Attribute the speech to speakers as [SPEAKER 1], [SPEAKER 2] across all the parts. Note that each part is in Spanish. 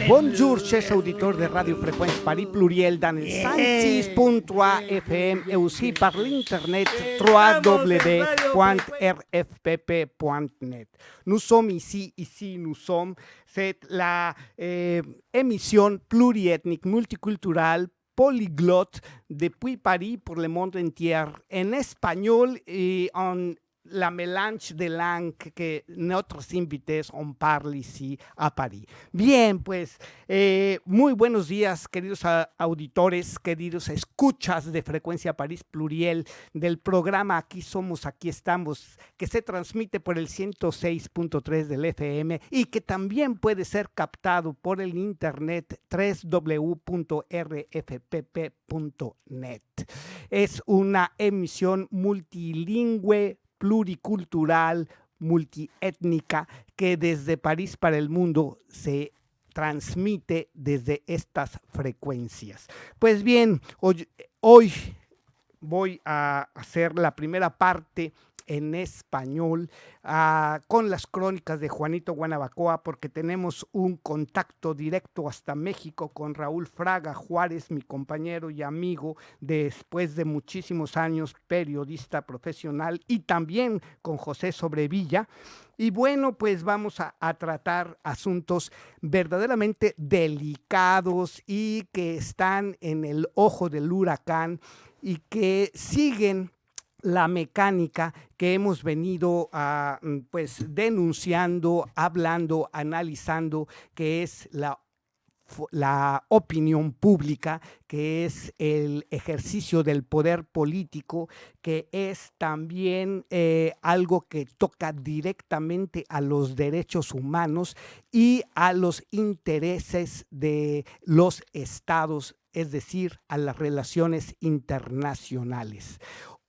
[SPEAKER 1] Bonjour, chers auditeurs de Radio Fréquence Paris Pluriel dans le 106.3 FM et aussi par l'internet www.rfpp.net. Nous sommes ici nous sommes, c'est la émission pluriethnique, multiculturelle, polyglotte depuis Paris pour le monde entier, en espagnol et en la mélange de langues que nuestros invitados parlent ici a París. Bien, pues, muy buenos días, queridos auditores, queridos escuchas de Frecuencia París Pluriel, del programa Aquí Somos, Aquí Estamos, que se transmite por el 106.3 del FM y que también puede ser captado por el internet www.rfpp.net. Es una emisión multilingüe, pluricultural, multiétnica, que desde París para el mundo se transmite desde estas frecuencias. Pues bien, hoy voy a hacer la primera parte en español con las crónicas de Juanito Guanabacoa, porque tenemos un contacto directo hasta México con Raúl Fraga Juárez, mi compañero y amigo después de muchísimos años, periodista profesional, y también con José Sobrevilla. Y bueno, pues vamos a tratar asuntos verdaderamente delicados y que están en el ojo del huracán y que siguen la mecánica que hemos venido pues denunciando, hablando, analizando, que es la opinión pública, que es el ejercicio del poder político, que es también algo que toca directamente a los derechos humanos y a los intereses de los estados, es decir, a las relaciones internacionales.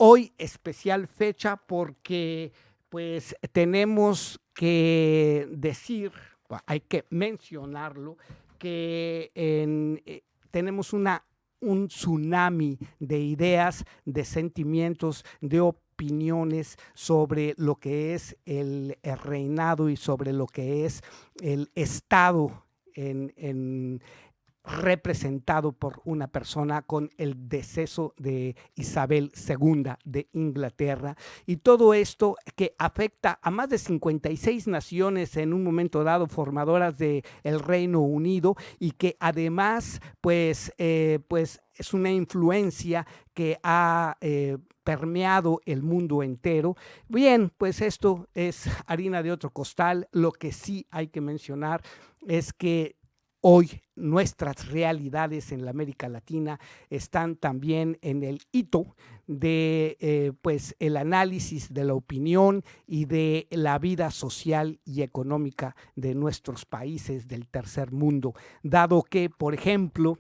[SPEAKER 1] Hoy especial fecha porque pues tenemos que decir, hay que mencionarlo, que tenemos un tsunami de ideas, de sentimientos, de opiniones sobre lo que es el reinado y sobre lo que es el Estado representado por una persona con el deceso de Isabel II de Inglaterra, y todo esto que afecta a más de 56 naciones en un momento dado formadoras del Reino Unido, y que además pues es una influencia que ha permeado el mundo entero. Bien, pues esto es harina de otro costal. Lo que sí hay que mencionar es que hoy nuestras realidades en la América Latina están también en el hito de pues el análisis de la opinión y de la vida social y económica de nuestros países del tercer mundo, dado que, por ejemplo,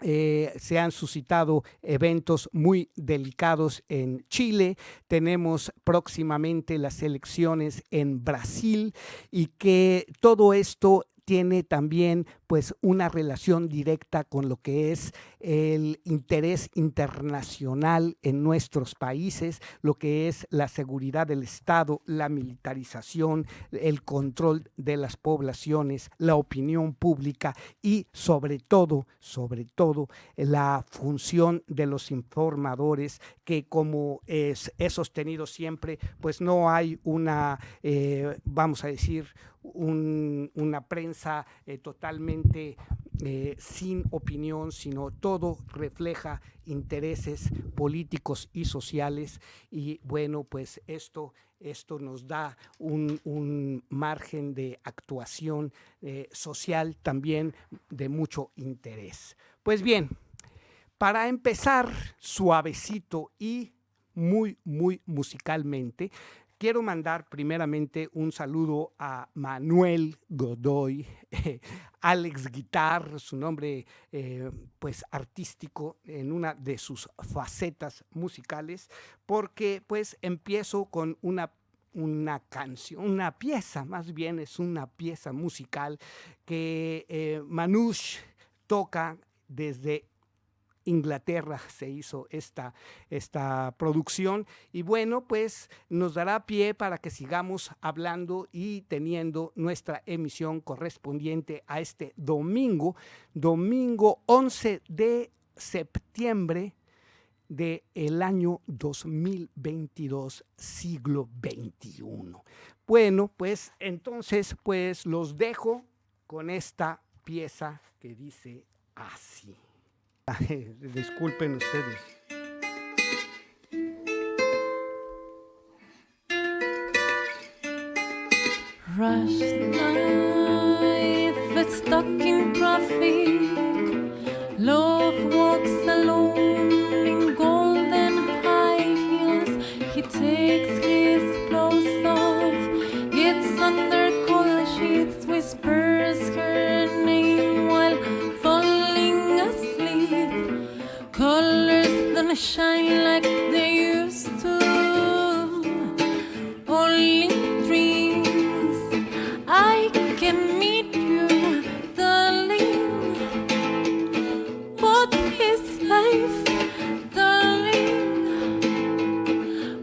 [SPEAKER 1] se han suscitado eventos muy delicados en Chile, tenemos próximamente las elecciones en Brasil, y que todo esto tiene también pues una relación directa con lo que es el interés internacional en nuestros países, lo que es la seguridad del Estado, la militarización, el control de las poblaciones, la opinión pública y sobre todo, la función de los informadores, que como he sostenido siempre, pues no hay una, vamos a decir, una prensa totalmente sin opinión, sino todo refleja intereses políticos y sociales. Y bueno, pues esto nos da un margen de actuación social también de mucho interés. Pues bien, para empezar suavecito y muy musicalmente, quiero mandar primeramente un saludo a Manuel Godoy, Alex Guitar, su nombre pues artístico en una de sus facetas musicales, porque pues empiezo con una canción, una pieza, más bien es una pieza musical que Manouche toca desde Inglaterra se hizo esta producción y bueno, pues nos dará pie para que sigamos hablando y teniendo nuestra emisión correspondiente a este domingo 11 de septiembre del año 2022, siglo XXI. Bueno, pues entonces pues los dejo con esta pieza que dice así. Disculpen ustedes.
[SPEAKER 2] Rush life, it's stuck in traffic. Love walks alone in golden high heels. He takes his clothes off, gets under collar sheets, whispers her name while falling asleep. Colors don't shine like they used to. Only dreams. I can meet you, darling. What is life, darling?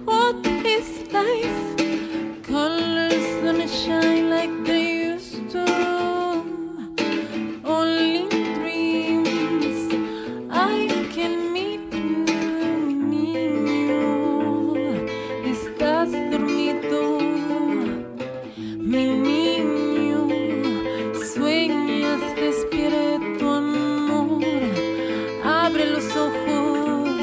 [SPEAKER 2] What is life? Colors don't shine like they used to. Only dreams. I can meet you, mi niño. Estás dormido, mi niño. Sueñas despierto, amor. Abre los ojos,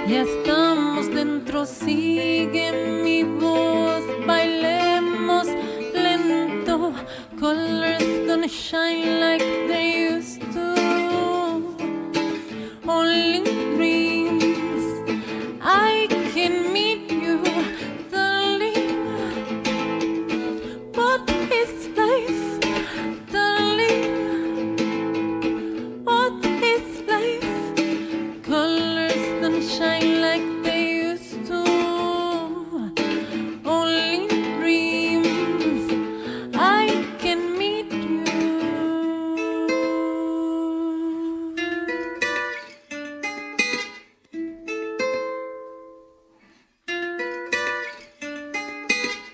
[SPEAKER 2] ya estamos dentro. Sigue mi voz, bailemos lento. Colors don't shine like they used to. Only dreams. I can meet you, darling. What is life, darling? What is life? Colors don't shine like they used to. Only dreams. I can meet you.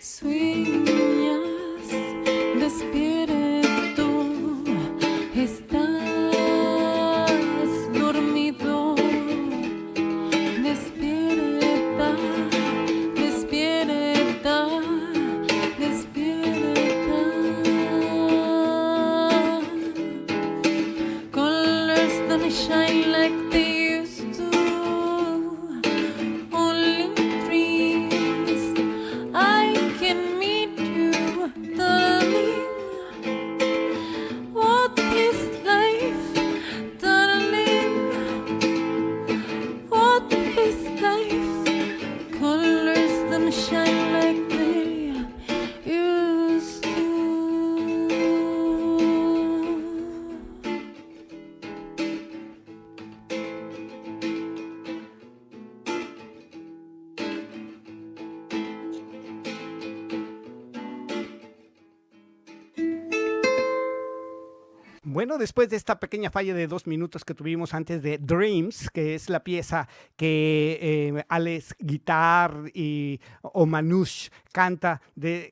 [SPEAKER 2] Sueñas despierto, estás dormido. Despierta, despierta, despierta. Colors don't shine like they used to. Only dreams. I can meet you, darling. What is life, darling? What is life? Colors don't shine like they used to.
[SPEAKER 1] Bueno, después de esta pequeña falla de 2 minutos que tuvimos antes de Dreams, que es la pieza que Alex Guitar y Omanush canta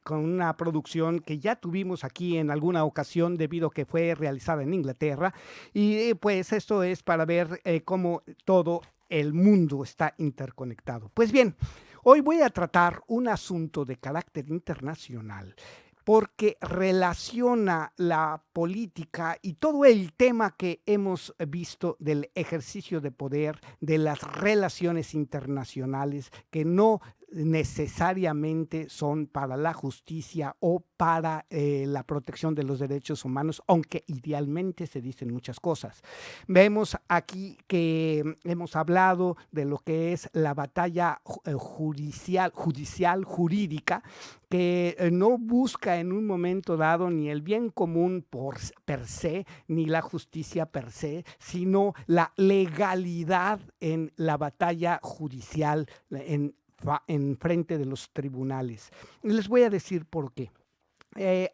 [SPEAKER 1] con una producción que ya tuvimos aquí en alguna ocasión debido a que fue realizada en Inglaterra. Y pues esto es para ver cómo todo el mundo está interconectado. Pues bien, hoy voy a tratar un asunto de carácter internacional porque relaciona la política y todo el tema que hemos visto del ejercicio de poder, de las relaciones internacionales, que no necesariamente son para la justicia o para la protección de los derechos humanos, aunque idealmente se dicen muchas cosas. Vemos aquí que hemos hablado de lo que es la batalla judicial, jurídica, que no busca en un momento dado ni el bien común per se, ni la justicia per se, sino la legalidad en la batalla judicial, en frente de los tribunales. Les voy a decir por qué.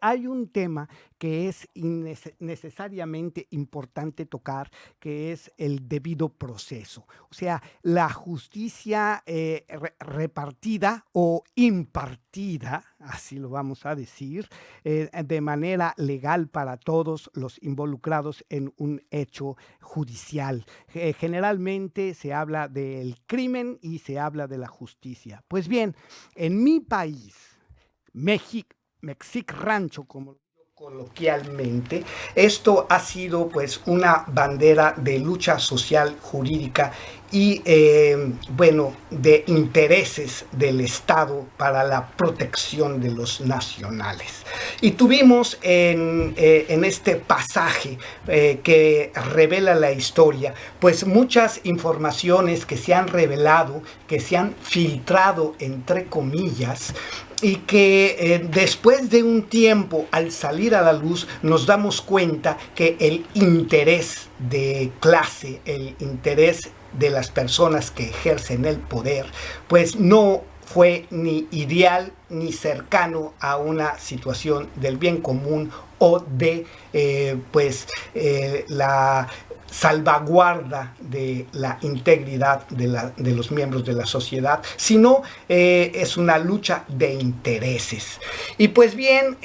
[SPEAKER 1] hay un tema que es necesariamente importante tocar, que es el debido proceso. O sea, la justicia repartida o impartida, así lo vamos a decir, de manera legal para todos los involucrados en un hecho judicial. Generalmente se habla del crimen y se habla de la justicia. Pues bien, en mi país, México, Mexic Rancho, como lo digo coloquialmente, esto ha sido pues una bandera de lucha social, jurídica y bueno, de intereses del Estado para la protección de los nacionales. Y tuvimos en este pasaje que revela la historia, pues muchas informaciones que se han revelado, que se han filtrado entre comillas, y que después de un tiempo, al salir a la luz, nos damos cuenta que el interés de clase, el interés de las personas que ejercen el poder, pues no fue ni ideal ni cercano a una situación del bien común o de la salvaguarda de la integridad de los miembros de la sociedad, sino es una lucha de intereses. Y pues bien,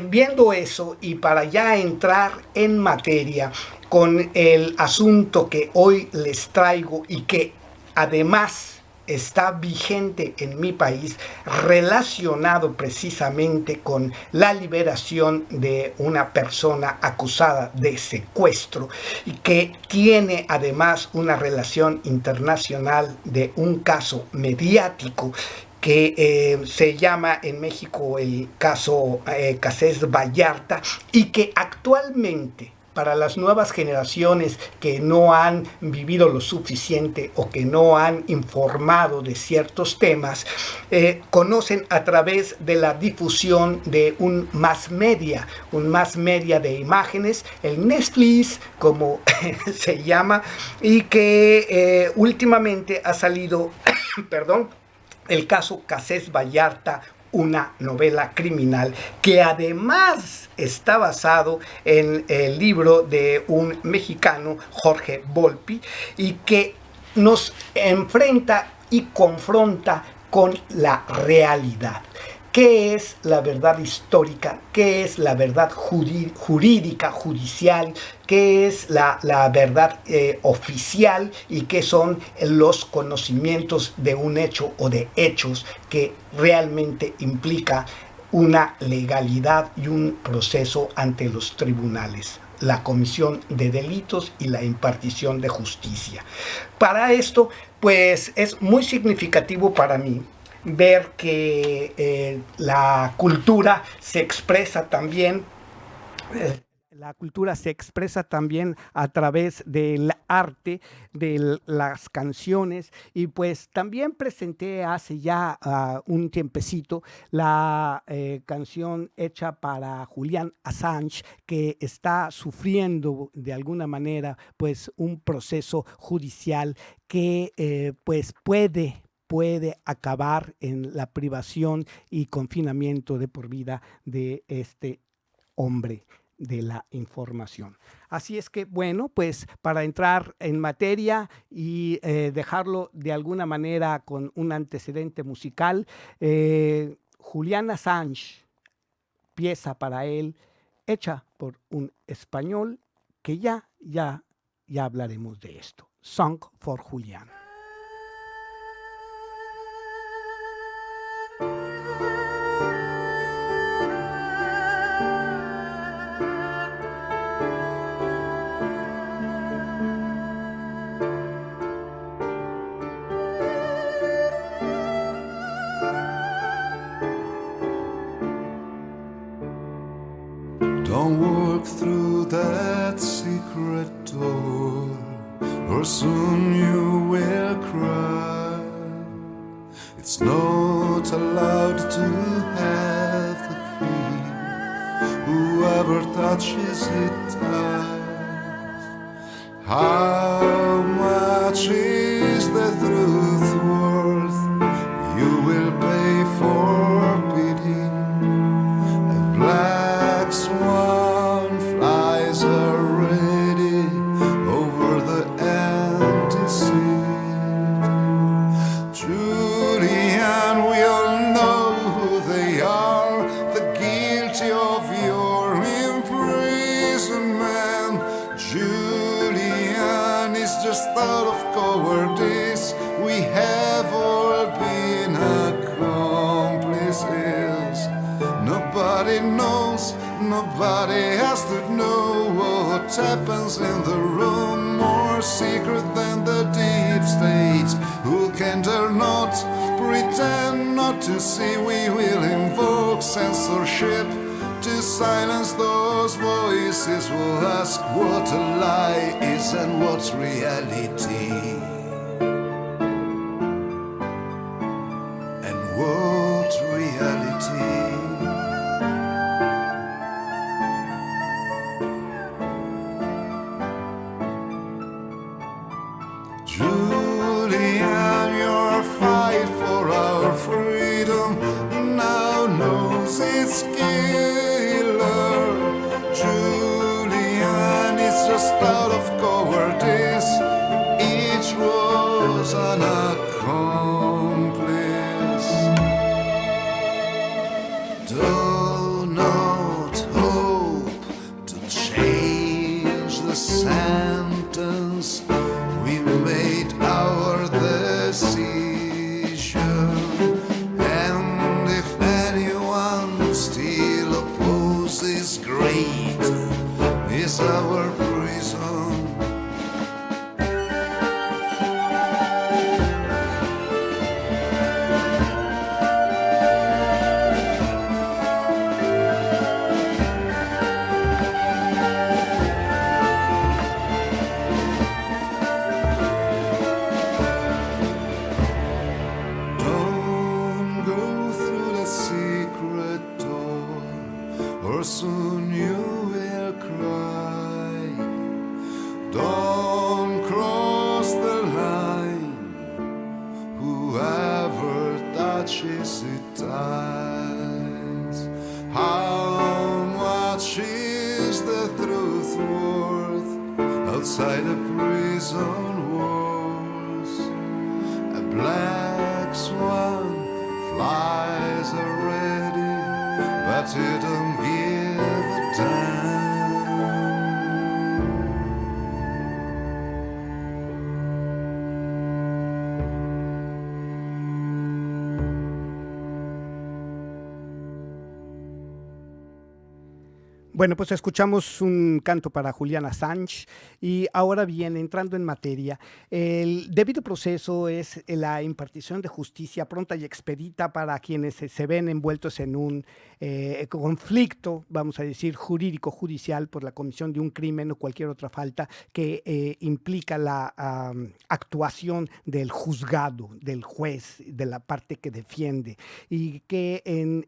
[SPEAKER 1] viendo eso y para ya entrar en materia con el asunto que hoy les traigo y que además está vigente en mi país, relacionado precisamente con la liberación de una persona acusada de secuestro y que tiene además una relación internacional de un caso mediático que se llama en México el caso Casés Vallarta, y que actualmente, para las nuevas generaciones que no han vivido lo suficiente o que no han informado de ciertos temas, conocen a través de la difusión de un mass media de imágenes, el Netflix, como se llama, y que últimamente ha salido, perdón, el caso Casés Vallarta, una novela criminal que además está basado en el libro de un mexicano, Jorge Volpi, y que nos enfrenta y confronta con la realidad. ¿Qué es la verdad histórica? ¿Qué es la verdad jurídica, judicial? ¿Qué es la verdad oficial? ¿Y qué son los conocimientos de un hecho o de hechos que realmente implica una legalidad y un proceso ante los tribunales? La comisión de delitos y la impartición de justicia. Para esto, pues es muy significativo para mí ver que la cultura se expresa también a través del arte, de las canciones, y pues también presenté hace ya un tiempecito la canción hecha para Julian Assange, que está sufriendo de alguna manera pues un proceso judicial que pues puede acabar en la privación y confinamiento de por vida de este hombre de la información. Así es que, bueno, pues para entrar en materia y dejarlo de alguna manera con un antecedente musical, Julian Assange, pieza para él, hecha por un español, que ya hablaremos de esto. Song for Julian.
[SPEAKER 3] Don't walk through that secret door, or soon you will cry. It's not allowed to have the key. Whoever touches it dies. How much is the truth worth? You will pay for beating a blind just out of cowardice. We have all been accomplices. Nobody knows, nobody has to know what happens in the room. More secret than the deep state. Who can dare not pretend not to see? We will invoke censorship to silence those voices. We'll ask what a lie is and what's reality. And what reality? Julian, your fight for our freedom now knows its killer. Julian is just out of cowardice. Each was an accomplice. Do not hope to change the sentence. We made our decision, and if anyone still opposes, great is our prison. Don't go through the secret door, or soon you will cry. Don't cross the line, whoever touches it dies. How much is the truth worth outside the prison walls? A black swan flies already, but you don't give a damn.
[SPEAKER 1] Bueno, pues escuchamos un canto para Julian Assange y ahora bien, entrando en materia, el debido proceso es la impartición de justicia pronta y expedita para quienes se ven envueltos en un conflicto, vamos a decir, jurídico-judicial por la comisión de un crimen o cualquier otra falta que implica la actuación del juzgado, del juez, de la parte que defiende, y que en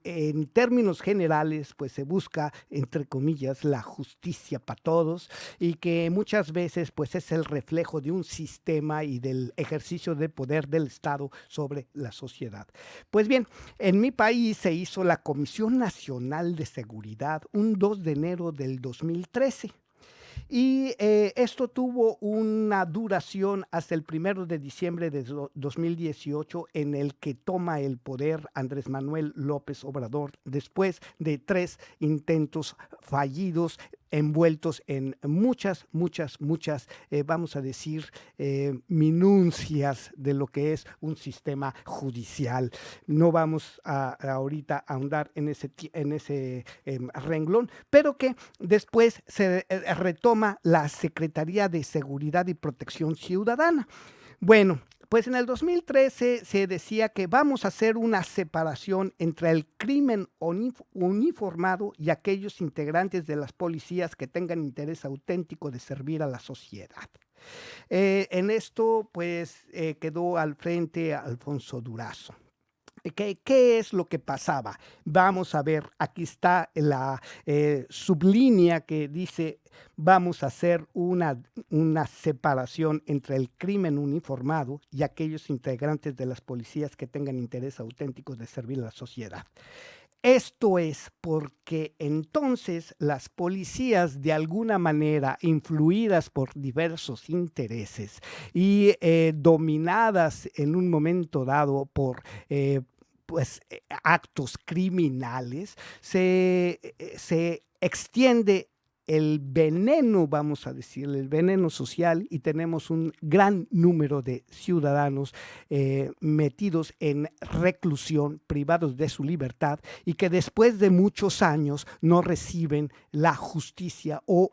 [SPEAKER 1] términos generales pues se busca, entre comillas, la justicia para todos, y que muchas veces pues es el reflejo de un sistema y del ejercicio de poder del Estado sobre la sociedad. Pues bien, en mi país se hizo la Comisión Nacional de Seguridad un 2 de enero del 2013. Y esto tuvo una duración hasta el 1 de diciembre de 2018, en el que toma el poder Andrés Manuel López Obrador, después de 3 intentos fallidos, envueltos en muchas, vamos a decir, minucias de lo que es un sistema judicial. No vamos a ahorita a ahondar en ese renglón, pero que después se retoma la Secretaría de Seguridad y Protección Ciudadana. Bueno, pues en el 2013 se decía que vamos a hacer una separación entre el crimen uniformado y aquellos integrantes de las policías que tengan interés auténtico de servir a la sociedad. En esto, pues, quedó al frente Alfonso Durazo. ¿Qué es lo que pasaba? Vamos a ver, aquí está la sublínea que dice: vamos a hacer una separación entre el crimen uniformado y aquellos integrantes de las policías que tengan interés auténtico de servir a la sociedad. Esto es porque entonces las policías, de alguna manera influidas por diversos intereses y dominadas en un momento dado por actos criminales, se extiende el veneno, vamos a decir, el veneno social, y tenemos un gran número de ciudadanos metidos en reclusión, privados de su libertad, y que después de muchos años no reciben la justicia o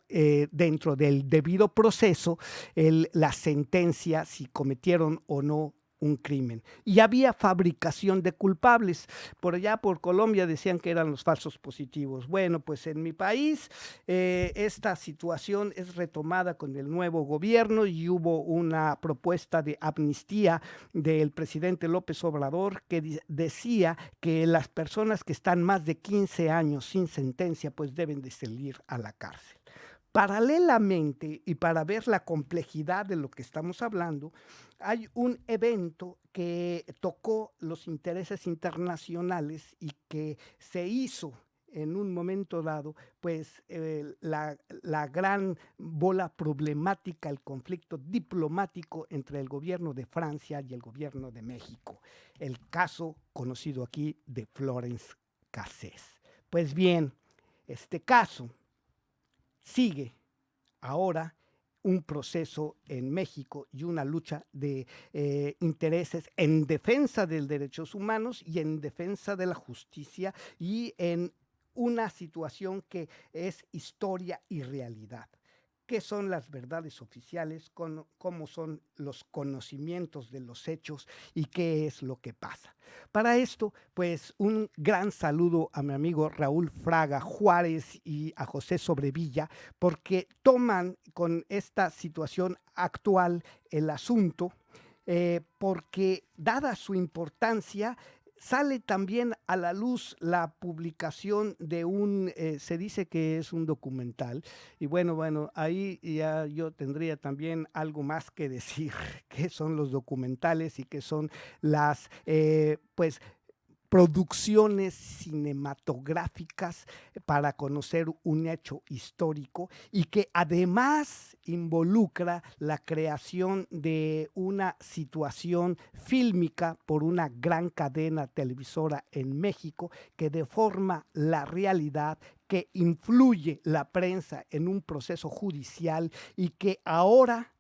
[SPEAKER 1] dentro del debido proceso la sentencia si cometieron o no un crimen. Y había fabricación de culpables. Por allá, por Colombia, decían que eran los falsos positivos. Bueno, pues en mi país esta situación es retomada con el nuevo gobierno y hubo una propuesta de amnistía del presidente López Obrador que decía que las personas que están más de 15 años sin sentencia pues deben de salir a la cárcel. Paralelamente, y para ver la complejidad de lo que estamos hablando, hay un evento que tocó los intereses internacionales y que se hizo en un momento dado, pues la gran bola problemática, el conflicto diplomático entre el gobierno de Francia y el gobierno de México. El caso conocido aquí de Florence Cassés. Pues bien, este caso sigue ahora un proceso en México y una lucha de intereses en defensa de los derechos humanos y en defensa de la justicia y en una situación que es historia y realidad. ¿Qué son las verdades oficiales? ¿Cómo son los conocimientos de los hechos? ¿Y qué es lo que pasa? Para esto, pues un gran saludo a mi amigo Raúl Fraga Juárez y a José Sobrevilla, porque toman con esta situación actual el asunto, porque dada su importancia, sale también a la luz la publicación de se dice que es un documental, y bueno, ahí ya yo tendría también algo más que decir, qué son los documentales y qué son las, producciones cinematográficas para conocer un hecho histórico y que además involucra la creación de una situación fílmica por una gran cadena televisora en México que deforma la realidad, que influye la prensa en un proceso judicial y que ahora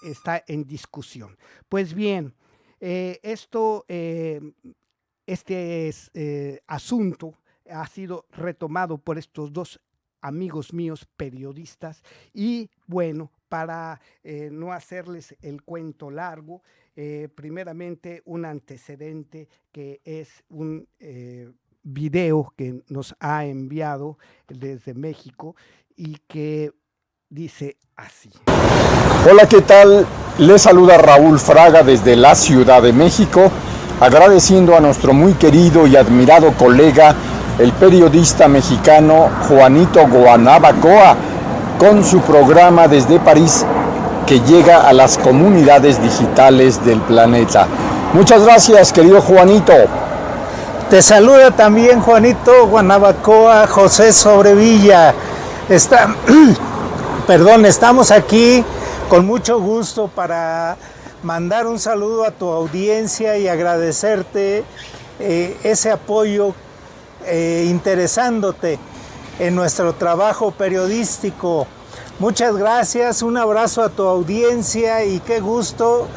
[SPEAKER 1] está en discusión. Pues bien, este asunto ha sido retomado por estos dos amigos míos periodistas y bueno, para no hacerles el cuento largo, primeramente un antecedente que es un video que nos ha enviado desde México y que dice así.
[SPEAKER 4] Hola, ¿qué tal? Les saluda Raúl Fraga desde la Ciudad de México, agradeciendo a nuestro muy querido y admirado colega, el periodista mexicano Juanito Guanabacoa, con su programa desde París, que llega a las comunidades digitales del planeta. Muchas gracias, querido Juanito.
[SPEAKER 5] Te saluda también Juanito Guanabacoa, José Sobrevilla. Estamos aquí con mucho gusto para mandar un saludo a tu audiencia y agradecerte ese apoyo, interesándote en nuestro trabajo periodístico. Muchas gracias, un abrazo a tu audiencia y qué gusto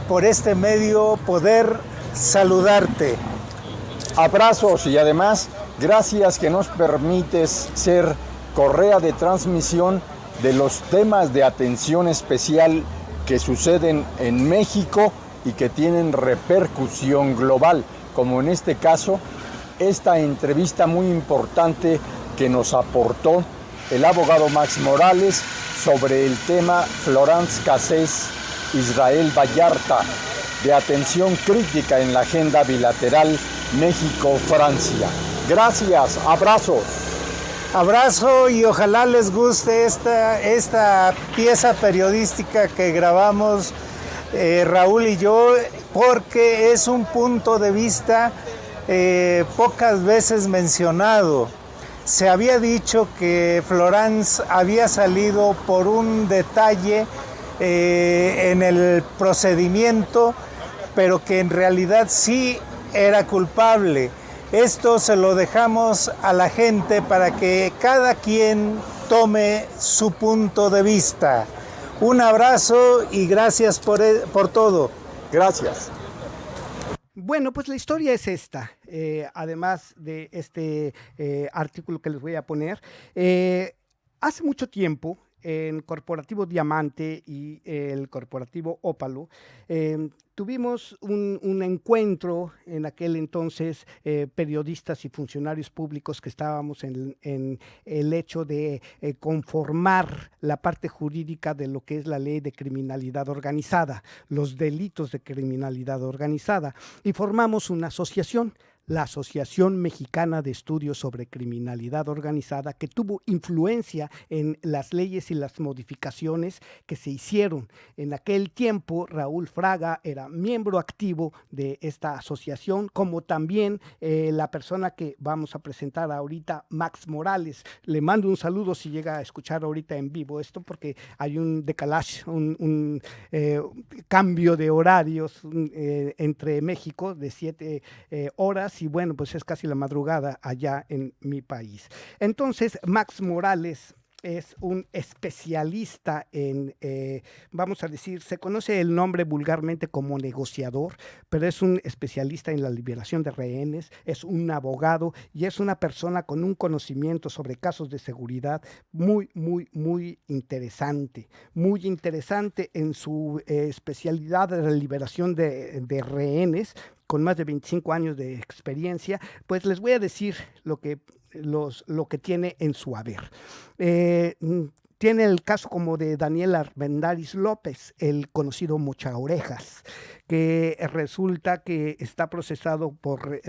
[SPEAKER 5] por este medio poder saludarte.
[SPEAKER 4] Abrazos y además gracias que nos permites ser correa de transmisión de los temas de atención especial que suceden en México y que tienen repercusión global, como en este caso, esta entrevista muy importante que nos aportó el abogado Max Morales sobre el tema Florence Cassés, Israel Vallarta, de atención crítica en la agenda bilateral México-Francia. Gracias, abrazos.
[SPEAKER 5] Abrazo y ojalá les guste esta pieza periodística que grabamos Raúl y yo, porque es un punto de vista pocas veces mencionado. Se había dicho que Florence había salido por un detalle en el procedimiento, pero que en realidad sí era culpable. Esto se lo dejamos a la gente para que cada quien tome su punto de vista. Un abrazo y gracias por todo.
[SPEAKER 4] Gracias.
[SPEAKER 1] Bueno, pues la historia es esta, además de este artículo que les voy a poner. Hace mucho tiempo, en Corporativo Diamante y el Corporativo Ópalo, tuvimos un encuentro en aquel entonces, periodistas y funcionarios públicos que estábamos en el hecho de conformar la parte jurídica de lo que es la ley de criminalidad organizada, los delitos de criminalidad organizada, y formamos una asociación, la Asociación Mexicana de Estudios sobre Criminalidad Organizada, que tuvo influencia en las leyes y las modificaciones que se hicieron. En aquel tiempo, Raúl Fraga era miembro activo de esta asociación, como también la persona que vamos a presentar ahorita, Max Morales. Le mando un saludo si llega a escuchar ahorita en vivo esto, porque hay un decalage, un cambio de horarios entre México de 7 horas, y bueno, pues es casi la madrugada allá en mi país. Entonces, Max Morales es un especialista en, vamos a decir, se conoce el nombre vulgarmente como negociador, pero es un especialista en la liberación de rehenes, es un abogado y es una persona con un conocimiento sobre casos de seguridad muy interesante en su especialidad de la liberación de rehenes, con más de 25 años de experiencia. Pues les voy a decir lo que tiene en su haber. Tiene el caso como de Daniel Armendáriz López, el conocido Mocha Orejas, que resulta que está procesado por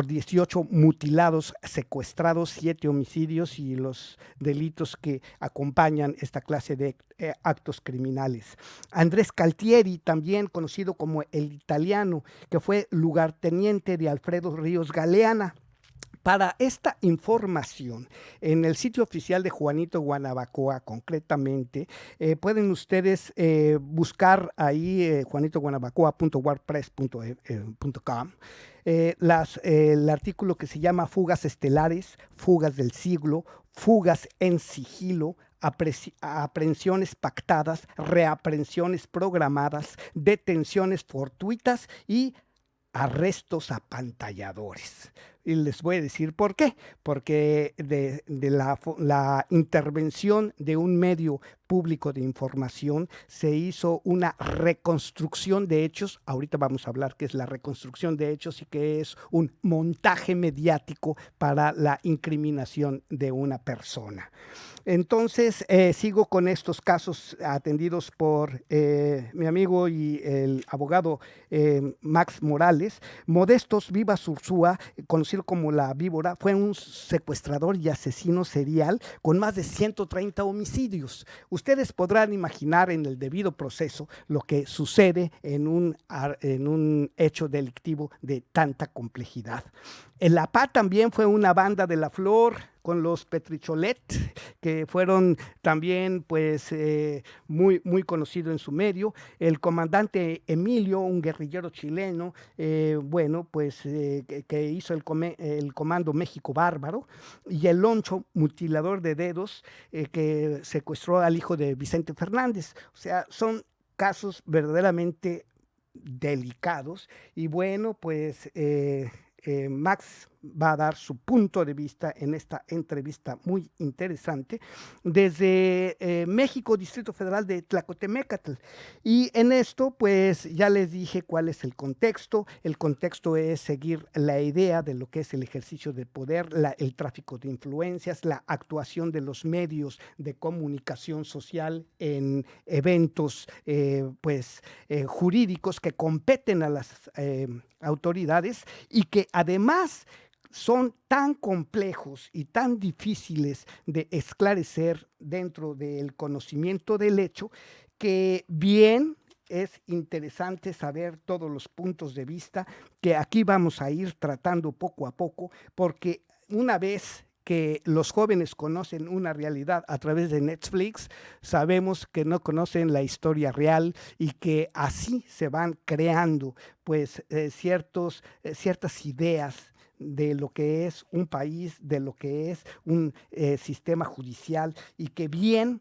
[SPEAKER 1] 18 mutilados secuestrados, 7 homicidios y los delitos que acompañan esta clase de actos criminales. Andrés Caltieri, también conocido como el Italiano, que fue lugarteniente de Alfredo Ríos Galeana. Para esta información, en el sitio oficial de Juanito Guanabacoa, concretamente, pueden ustedes buscar ahí juanitoguanabacoa.wordpress.com el artículo que se llama Fugas Estelares, Fugas del Siglo, Fugas en Sigilo, aprehensiones pactadas, reaprehensiones programadas, detenciones fortuitas y arrestos apantalladores. Y les voy a decir por qué. Porque de la intervención de un medio público de información se hizo una reconstrucción de hechos. Ahorita vamos a hablar qué es la reconstrucción de hechos y qué es un montaje mediático para la incriminación de una persona. Entonces, sigo con estos casos atendidos por mi amigo y el abogado Max Morales. Modestos Vivas Ursúa, conocido como La Víbora, fue un secuestrador y asesino serial con más de 130 homicidios. Ustedes podrán imaginar en el debido proceso lo que sucede en un hecho delictivo de tanta complejidad. El APA también fue una banda de la flor con los Petricholet, que fueron también pues muy conocido en su medio. El comandante Emilio, un guerrillero chileno, que hizo el Comando México Bárbaro, y el Loncho, mutilador de dedos, que secuestró al hijo de Vicente Fernández. O sea, son casos verdaderamente delicados y bueno, pues Max va a dar su punto de vista en esta entrevista muy interesante desde México, Distrito Federal de Tlacotemécatl. Y en esto, pues ya les dije cuál es el contexto. El contexto es seguir la idea de lo que es el ejercicio de poder, el tráfico de influencias, la actuación de los medios de comunicación social en eventos jurídicos que competen a las autoridades y que además son tan complejos y tan difíciles de esclarecer dentro del conocimiento del hecho que bien es interesante saber todos los puntos de vista que aquí vamos a ir tratando poco a poco, porque una vez que los jóvenes conocen una realidad a través de Netflix, sabemos que no conocen la historia real y que así se van creando pues ciertas ideas de lo que es un país, de lo que es un sistema judicial, y que bien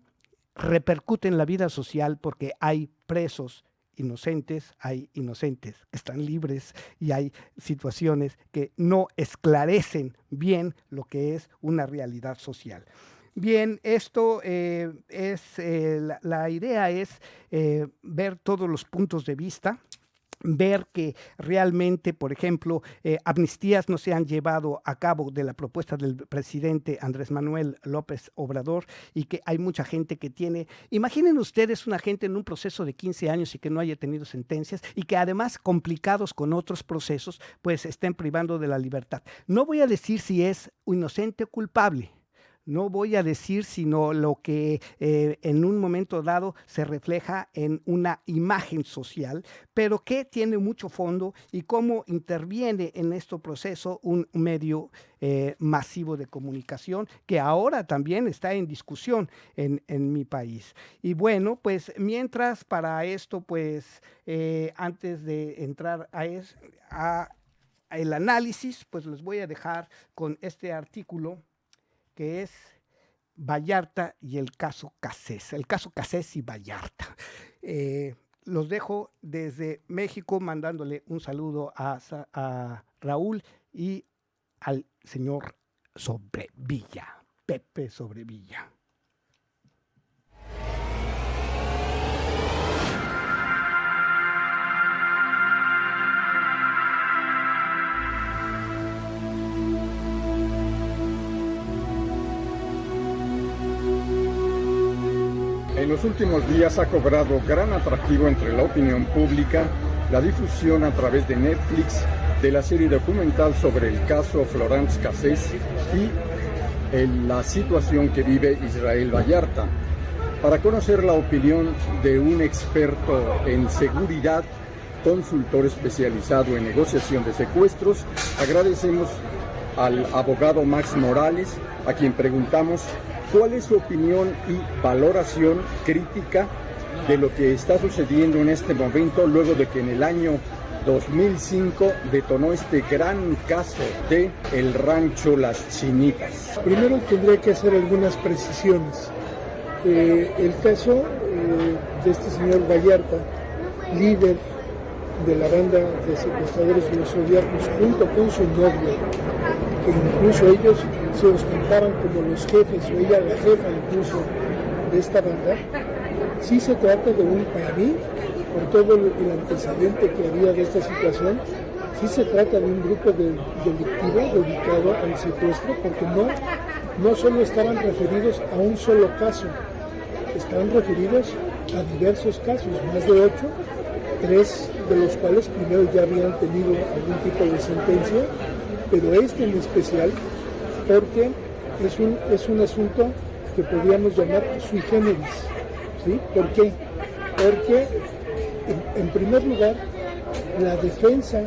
[SPEAKER 1] repercute en la vida social, porque hay presos inocentes, hay inocentes que están libres, y hay situaciones que no esclarecen bien lo que es una realidad social. Bien, esto la idea es ver todos los puntos de vista, ver que realmente, por ejemplo, amnistías no se han llevado a cabo de la propuesta del presidente Andrés Manuel López Obrador, y que hay mucha gente que tiene, imaginen ustedes una gente en un proceso de 15 años y que no haya tenido sentencias, y que además complicados con otros procesos, pues estén privando de la libertad. No voy a decir si es inocente o culpable. No voy a decir sino lo que en un momento dado se refleja en una imagen social, pero que tiene mucho fondo, y cómo interviene en este proceso un medio masivo de comunicación, que ahora también está en discusión en mi país. Y bueno, pues mientras para esto, pues antes de entrar a el análisis, pues les voy a dejar con este artículo, que es Vallarta y el caso Cassés y Vallarta. Los dejo desde México, mandándole un saludo a Raúl y al señor Sobrevilla, Pepe Sobrevilla.
[SPEAKER 4] En los últimos días ha cobrado gran atractivo entre la opinión pública la difusión a través de Netflix de la serie documental sobre el caso Florence Cassés y la situación que vive Israel Vallarta. Para conocer la opinión de un experto en seguridad, consultor especializado en negociación de secuestros, agradecemos al abogado Max Morales, a quien preguntamos ¿cuál es su opinión y valoración crítica de lo que está sucediendo en este momento, luego de que en el año 2005 detonó este gran caso de el rancho Las Chinitas?
[SPEAKER 6] Primero tendría que hacer algunas precisiones. El caso de este señor Vallarta, líder de la banda de secuestradores de los zodiacos, junto con su novia, que incluso ellos se ostentaban como los jefes, o ella la jefa incluso de esta banda, sí se trata de para mí, por todo el antecedente que había de esta situación, sí se trata de un grupo delictivo dedicado al secuestro, porque no solo estaban referidos a un solo caso, estaban referidos a diversos casos, más de 8, 3 de los cuales primero ya habían tenido algún tipo de sentencia, pero este en especial, porque es un asunto que podríamos llamar sui generis, ¿sí? ¿Por qué? Porque, en primer lugar, la defensa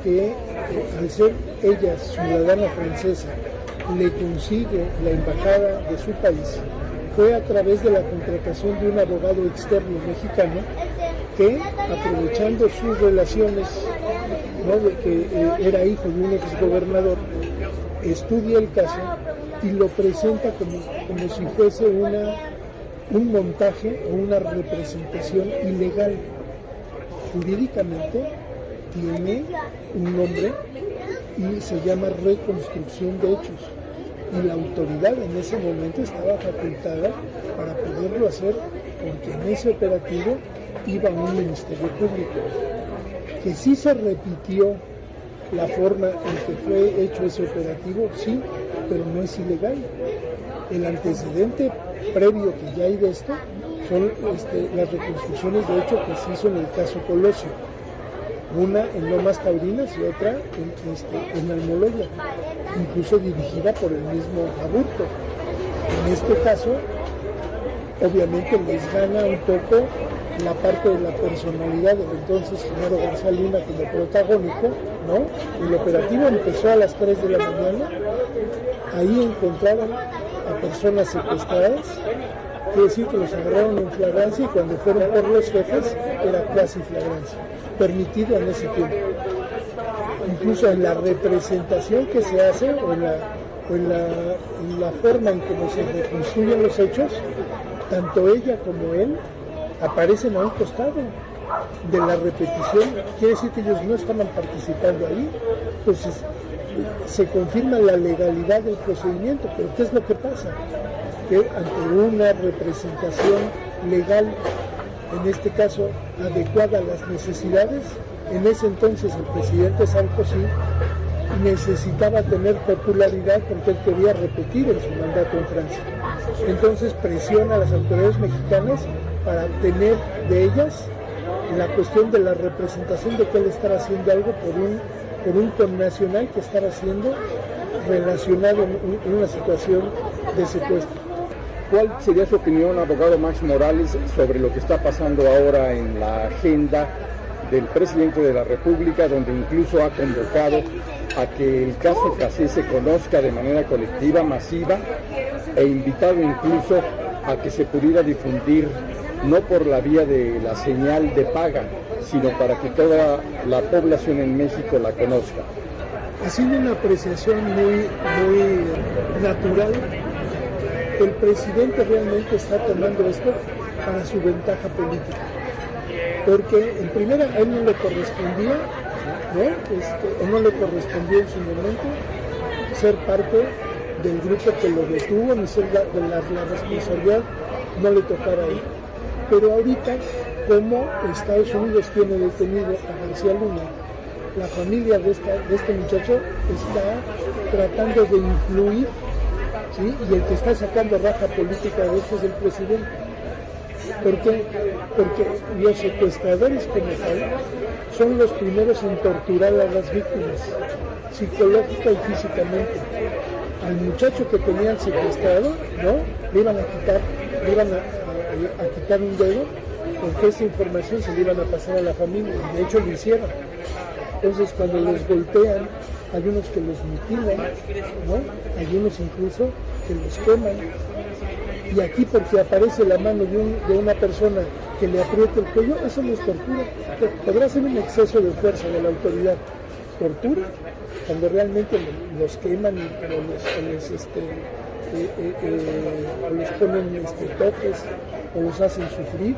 [SPEAKER 6] que, al ser ella ciudadana francesa, le consigue la embajada de su país, fue a través de la contratación de un abogado externo mexicano que, aprovechando sus relaciones, ¿no?, de que era hijo de un exgobernador, estudia el caso y lo presenta como si fuese un montaje o una representación ilegal. Jurídicamente tiene un nombre y se llama reconstrucción de hechos, y la autoridad en ese momento estaba facultada para poderlo hacer, porque en ese operativo iba un ministerio público. Que sí se repitió la forma en que fue hecho ese operativo, sí, pero no es ilegal. El antecedente previo que ya hay de esto son las reconstrucciones de hecho que se hizo en el caso Colosio, una en Lomas Taurinas y otra en Almoloya, incluso dirigida por el mismo Aburto. En este caso, obviamente les gana un poco la parte de la personalidad del entonces Genaro García Luna como protagónico, ¿no? El operativo empezó a las 3 de la mañana, ahí encontraron a personas secuestradas, quiere decir que los agarraron en flagrancia, y cuando fueron por los jefes era casi flagrancia, permitido en ese tiempo. incluso en la representación que se hace o en la forma en cómo se reconstruyen los hechos, tanto ella como él aparecen a un costado de la repetición. Quiere decir que ellos no estaban participando ahí. Entonces se confirma la legalidad del procedimiento, pero ¿qué es lo que pasa? Que ante una representación legal, en este caso adecuada a las necesidades, en ese entonces el presidente Sarkozy necesitaba tener popularidad porque él quería repetir en su mandato en Francia. Entonces presiona a las autoridades mexicanas para tener de ellas la cuestión de la representación de que él estaba haciendo algo por un connacional que estaba siendo relacionado en una situación de secuestro.
[SPEAKER 4] ¿Cuál sería su opinión, abogado Max Morales, sobre lo que está pasando ahora en la agenda del presidente de la República, donde incluso ha convocado a que el caso Cassés se conozca de manera colectiva, masiva, e invitado incluso a que se pudiera difundir no por la vía de la señal de paga, sino para que toda la población en México la conozca?
[SPEAKER 6] Haciendo una apreciación muy natural, el presidente realmente está tomando esto para su ventaja política, porque en primera a él no le correspondía, él no le correspondió en su momento ser parte del grupo que lo detuvo, ni ser la responsabilidad no le tocaba a él. Pero ahorita, como Estados Unidos tiene detenido a García Luna, la familia de este muchacho está tratando de influir, ¿sí? Y el que está sacando raja política de esto es el presidente. ¿Por qué? Porque los secuestradores como tal son los primeros en torturar a las víctimas, psicológica y físicamente. Al muchacho que tenían secuestrado, ¿no? Le iban a quitar un dedo, porque esa información se le iban a pasar a la familia, y de hecho lo hicieron. Entonces cuando los golpean, hay unos que los mutilan, ¿no? Hay unos incluso que los queman. Y aquí porque aparece la mano de una persona que le aprieta el cuello, eso no es tortura. Podrá ser un exceso de fuerza de la autoridad. Tortura, cuando realmente los queman o les ponen toques, o los hacen sufrir,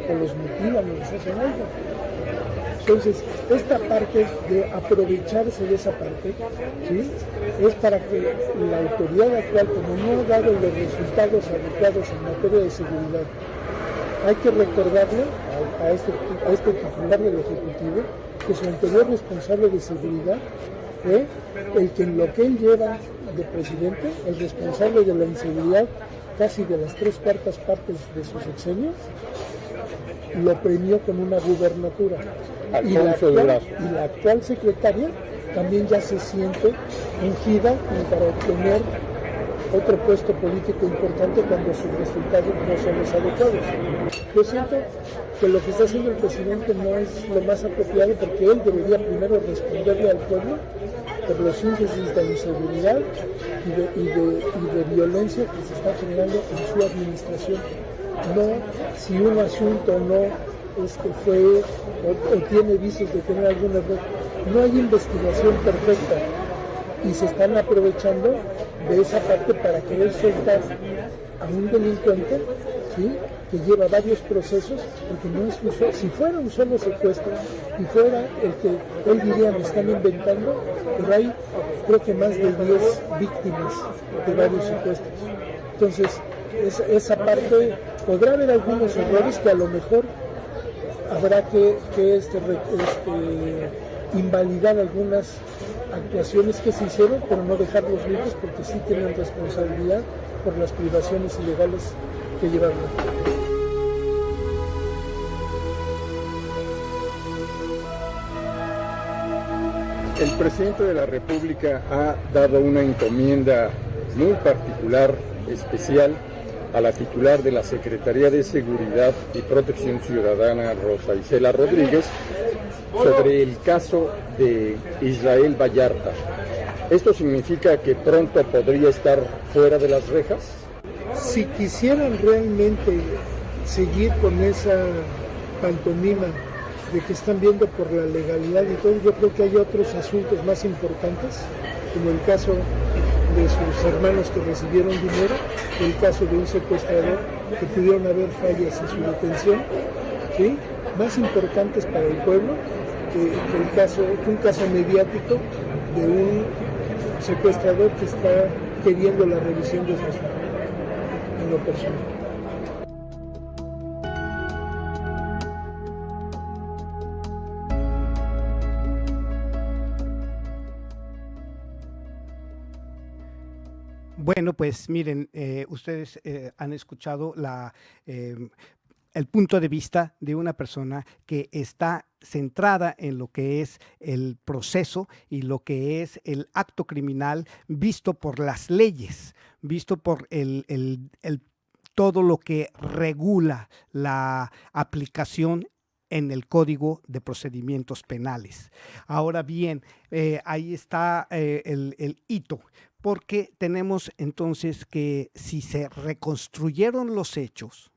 [SPEAKER 6] o los mutilan, o les hacen algo. Entonces, esta parte de aprovecharse de esa parte, ¿sí? Es para que la autoridad actual, como no ha dado los resultados adecuados en materia de seguridad, hay que recordarle a este titular del Ejecutivo que su anterior responsable de seguridad fue el que en lo que él lleva de presidente, el responsable de la inseguridad casi de las 3/4 partes de su sexenio, lo premió con una gubernatura. Y la actual secretaria también ya se siente ungida para obtener otro puesto político importante cuando sus resultados no son los adecuados. Yo siento que lo que está haciendo el presidente no es lo más apropiado, porque él debería primero responderle al pueblo por los índices de inseguridad y de violencia que se está generando en su administración. No si un asunto no fue o tiene visos de tener algún error. No hay investigación perfecta y se están aprovechando de esa parte para querer soltar a un delincuente, ¿sí? Que lleva varios procesos, porque no es usual. Si fuera un solo secuestro y fuera el que él diría me están inventando, pero hay creo que más de 10 víctimas de varios secuestros. Entonces esa parte podrá haber algunos errores que a lo mejor habrá que invalidar algunas actuaciones que se hicieron, pero no dejarlos libres, porque sí tienen responsabilidad por las privaciones ilegales que llevaron.
[SPEAKER 4] El presidente de la República ha dado una encomienda muy particular, especial, a la titular de la Secretaría de Seguridad y Protección Ciudadana, Rosa Isela Rodríguez, sobre el caso de Israel Vallarta. ¿Esto significa que pronto podría estar fuera de las rejas?
[SPEAKER 6] Si quisieran realmente seguir con esa pantomima de que están viendo por la legalidad y todo. Yo creo que hay otros asuntos más importantes, como el caso de sus hermanos que recibieron dinero, el caso de un secuestrador que pudieron haber fallas en su detención, ¿sí? Más importantes para el pueblo que un caso mediático de un secuestrador que está queriendo la revisión de sus en lo personal.
[SPEAKER 1] Bueno, pues miren, ustedes han escuchado el punto de vista de una persona que está centrada en lo que es el proceso y lo que es el acto criminal visto por las leyes, visto por todo lo que regula la aplicación en el Código de Procedimientos Penales. Ahora bien, ahí está el hito, porque tenemos entonces que si se reconstruyeron los hechos,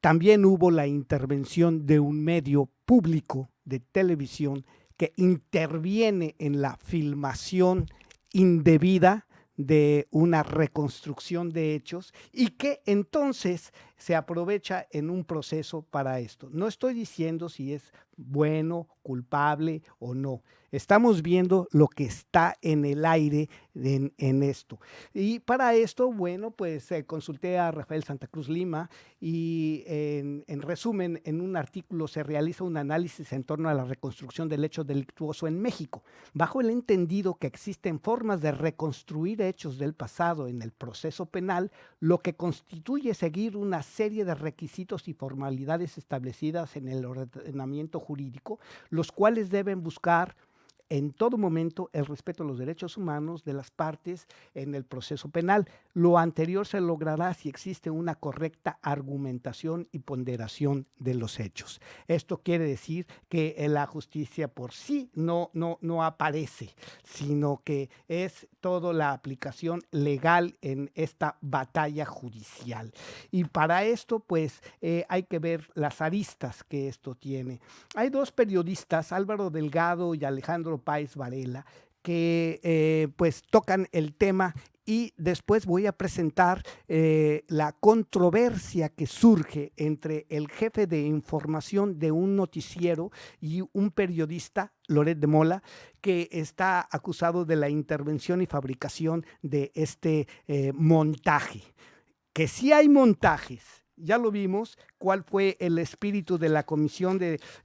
[SPEAKER 1] también hubo la intervención de un medio público de televisión que interviene en la filmación indebida de una reconstrucción de hechos y que entonces se aprovecha en un proceso para esto. No estoy diciendo si es bueno, culpable o no. Estamos viendo lo que está en el aire en esto. Y para esto, bueno, pues consulté a Rafael Santa Cruz Lima y en resumen, en un artículo se realiza un análisis en torno a la reconstrucción del hecho delictuoso en México, bajo el entendido que existen formas de reconstruir hechos del pasado en el proceso penal, lo que constituye seguir una serie de requisitos y formalidades establecidas en el ordenamiento jurídico, los cuales deben buscar en todo momento el respeto a los derechos humanos de las partes en el proceso penal. Lo anterior se logrará si existe una correcta argumentación y ponderación de los hechos. Esto quiere decir que la justicia por sí no aparece, sino que es toda la aplicación legal en esta batalla judicial. Y para esto, pues, hay que ver las aristas que esto tiene. Hay dos periodistas, Álvaro Delgado y Alejandro Páez Varela, que pues tocan el tema y después voy a presentar la controversia que surge entre el jefe de información de un noticiero y un periodista, Loret de Mola, que está acusado de la intervención y fabricación de este montaje. Que sí hay montajes. Ya lo vimos, cuál fue el espíritu de la Comisión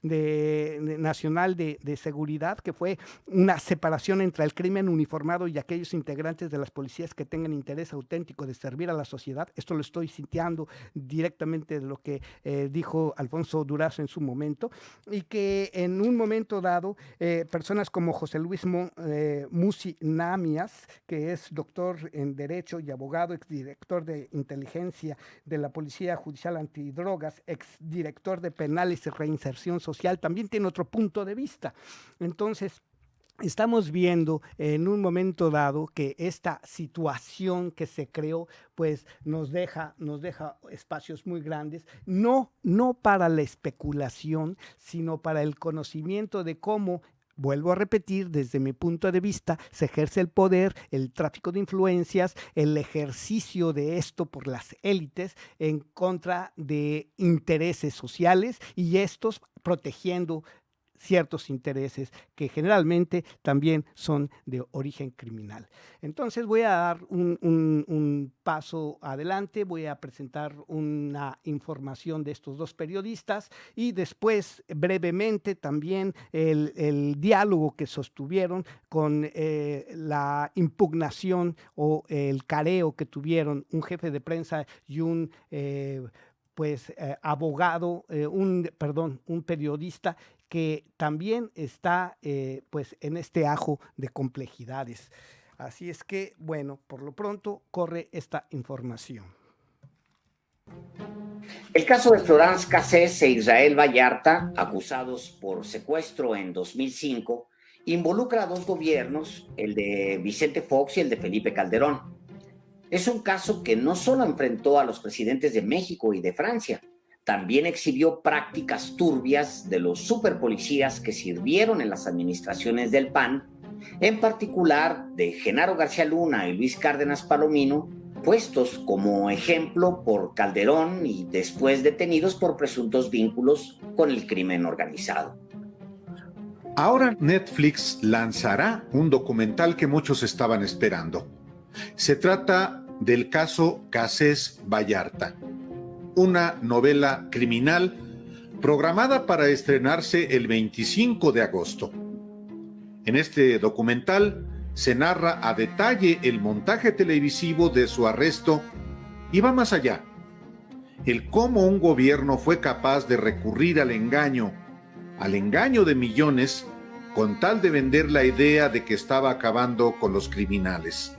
[SPEAKER 1] Nacional de Seguridad, que fue una separación entre el crimen uniformado y aquellos integrantes de las policías que tengan interés auténtico de servir a la sociedad. Esto lo estoy citando directamente de lo que dijo Alfonso Durazo en su momento, y que en un momento dado, personas como José Luis Musi Namias, que es doctor en Derecho y abogado, exdirector de inteligencia de la Policía Judicial Antidrogas, exdirector de Penales y Reinserción Social, también tiene otro punto de vista. Entonces, estamos viendo en un momento dado que esta situación que se creó, pues nos deja espacios muy grandes, no para la especulación, sino para el conocimiento de cómo, vuelvo a repetir, desde mi punto de vista, se ejerce el poder, el tráfico de influencias, el ejercicio de esto por las élites en contra de intereses sociales y estos protegiendo ciertos intereses que generalmente también son de origen criminal. Entonces voy a dar un paso adelante, voy a presentar una información de estos dos periodistas y después brevemente también el diálogo que sostuvieron con la impugnación o el careo que tuvieron un jefe de prensa y un abogado, un periodista que también está pues en este ajo de complejidades. Así es que, bueno, por lo pronto corre esta información.
[SPEAKER 7] El caso de Florence Cassés e Israel Vallarta, acusados por secuestro en 2005, involucra a dos gobiernos, el de Vicente Fox y el de Felipe Calderón. Es un caso que no solo enfrentó a los presidentes de México y de Francia, también exhibió prácticas turbias de los superpolicías que sirvieron en las administraciones del PAN, en particular de Genaro García Luna y Luis Cárdenas Palomino, puestos como ejemplo por Calderón y después detenidos por presuntos vínculos con el crimen organizado.
[SPEAKER 8] Ahora Netflix lanzará un documental que muchos estaban esperando. Se trata del caso Cassés Vallarta, una novela criminal programada para estrenarse el 25 de agosto. En este documental se narra a detalle el montaje televisivo de su arresto y va más allá. El cómo un gobierno fue capaz de recurrir al engaño de millones con tal de vender la idea de que estaba acabando con los criminales.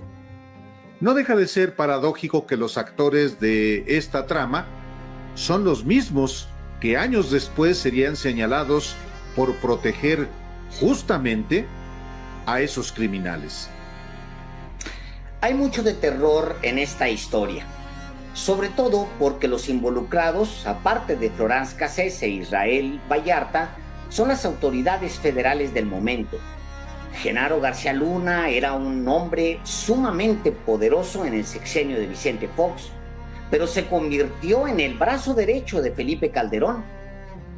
[SPEAKER 8] No deja de ser paradójico que los actores de esta trama son los mismos que años después serían señalados por proteger justamente a esos criminales.
[SPEAKER 7] Hay mucho de terror en esta historia, sobre todo porque los involucrados, aparte de Florence Cassés e Israel Vallarta, son las autoridades federales del momento. Genaro García Luna era un hombre sumamente poderoso en el sexenio de Vicente Fox, pero se convirtió en el brazo derecho de Felipe Calderón.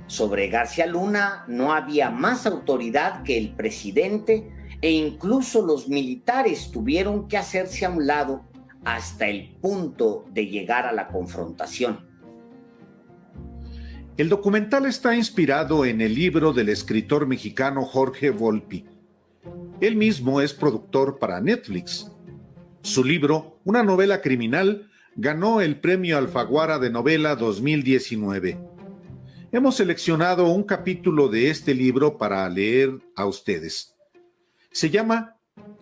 [SPEAKER 7] Sobre García Luna no había más autoridad que el presidente, e incluso los militares tuvieron que hacerse a un lado hasta el punto de llegar a la confrontación.
[SPEAKER 8] El documental está inspirado en el libro del escritor mexicano Jorge Volpi. Él mismo es productor para Netflix. Su libro, una novela criminal, ganó el Premio Alfaguara de Novela 2019. Hemos seleccionado un capítulo de este libro para leer a ustedes. Se llama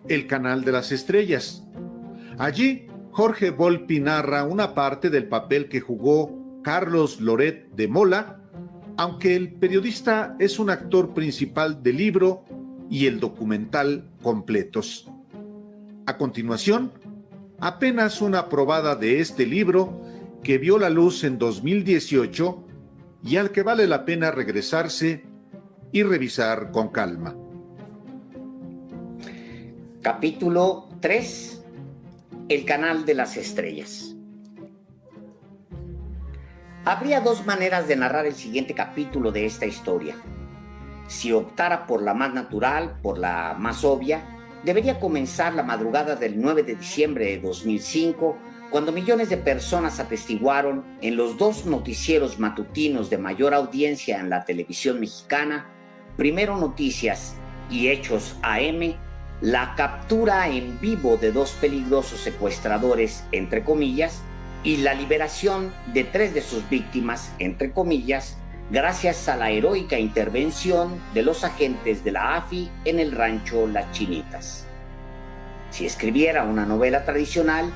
[SPEAKER 8] El Canal de las Estrellas. Allí, Jorge Volpi narra una parte del papel que jugó Carlos Loret de Mola, aunque el periodista es un actor principal del libro y el documental completos. A continuación, apenas una probada de este libro que vio la luz en 2018 y al que vale la pena regresarse y revisar con calma.
[SPEAKER 7] Capítulo 3. El Canal de las Estrellas. Habría dos maneras de narrar el siguiente capítulo de esta historia. Si optara por la más natural, por la más obvia, debería comenzar la madrugada del 9 de diciembre de 2005, cuando millones de personas atestiguaron en los dos noticieros matutinos de mayor audiencia en la televisión mexicana, Primero Noticias y Hechos AM, la captura en vivo de dos peligrosos secuestradores, entre comillas, y la liberación de 3 de sus víctimas, entre comillas, gracias a la heroica intervención de los agentes de la AFI en el rancho Las Chinitas. Si escribiera una novela tradicional,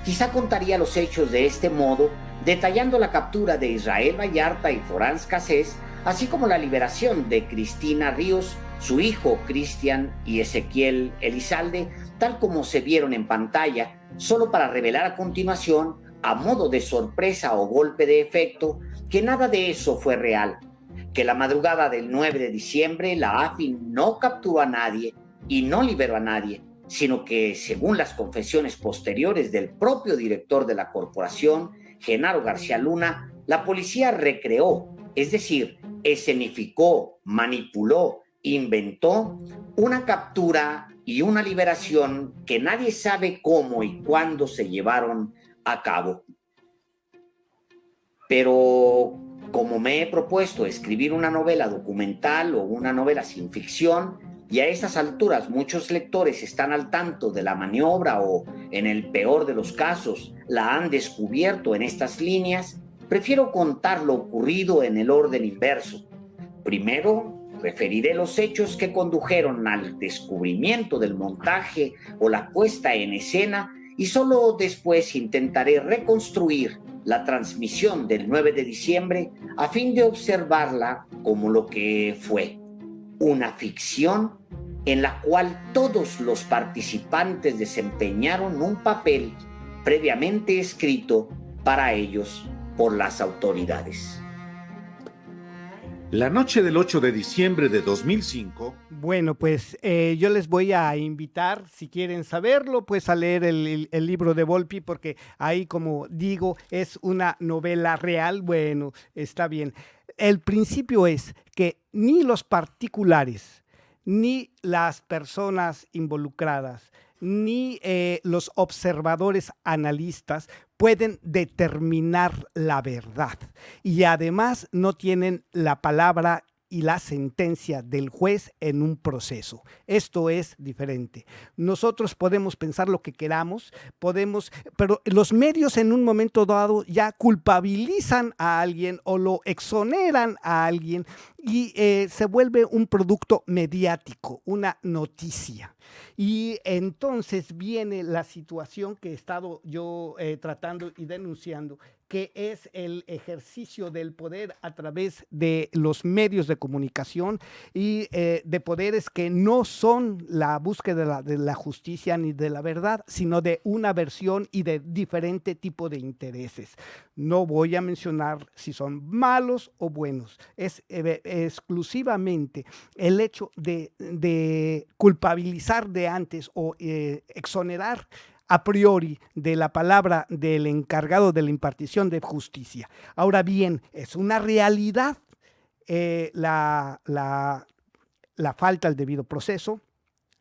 [SPEAKER 7] quizá contaría los hechos de este modo, detallando la captura de Israel Vallarta y Florence Cassés, así como la liberación de Cristina Ríos, su hijo Cristian y Ezequiel Elizalde, tal como se vieron en pantalla, solo para revelar a continuación, a modo de sorpresa o golpe de efecto, que nada de eso fue real, que la madrugada del 9 de diciembre la AFI no capturó a nadie y no liberó a nadie, sino que, según las confesiones posteriores del propio director de la corporación, Genaro García Luna, la policía recreó, es decir, escenificó, manipuló, inventó una captura y una liberación que nadie sabe cómo y cuándo se llevaron a cabo. Pero como me he propuesto escribir una novela documental o una novela sin ficción, y a estas alturas muchos lectores están al tanto de la maniobra o, en el peor de los casos, la han descubierto en estas líneas, prefiero contar lo ocurrido en el orden inverso. Primero, referiré los hechos que condujeron al descubrimiento del montaje o la puesta en escena, y solo después intentaré reconstruir la transmisión del 9 de diciembre a fin de observarla como lo que fue, una ficción en la cual todos los participantes desempeñaron un papel previamente escrito para ellos por las autoridades.
[SPEAKER 8] La noche del 8 de diciembre de 2005,
[SPEAKER 1] Bueno, pues yo les voy a invitar, si quieren saberlo, pues a leer el libro de Volpi, porque ahí, como digo, es una novela real. Bueno, está bien. El principio es que ni los particulares, ni las personas involucradas, ni los observadores analistas pueden determinar la verdad. Y además no tienen la palabra y la sentencia del juez en un proceso. Esto es diferente. Nosotros podemos pensar lo que queramos, pero los medios en un momento dado ya culpabilizan a alguien o lo exoneran a alguien y se vuelve un producto mediático, una noticia. Y entonces viene la situación que he estado yo tratando y denunciando, que es el ejercicio del poder a través de los medios de comunicación y de poderes que no son la búsqueda de la justicia ni de la verdad, sino de una versión y de diferente tipo de intereses. No voy a mencionar si son malos o buenos, es exclusivamente el hecho de culpabilizar de antes o exonerar a priori de la palabra del encargado de la impartición de justicia. Ahora bien, es una realidad la falta del debido proceso,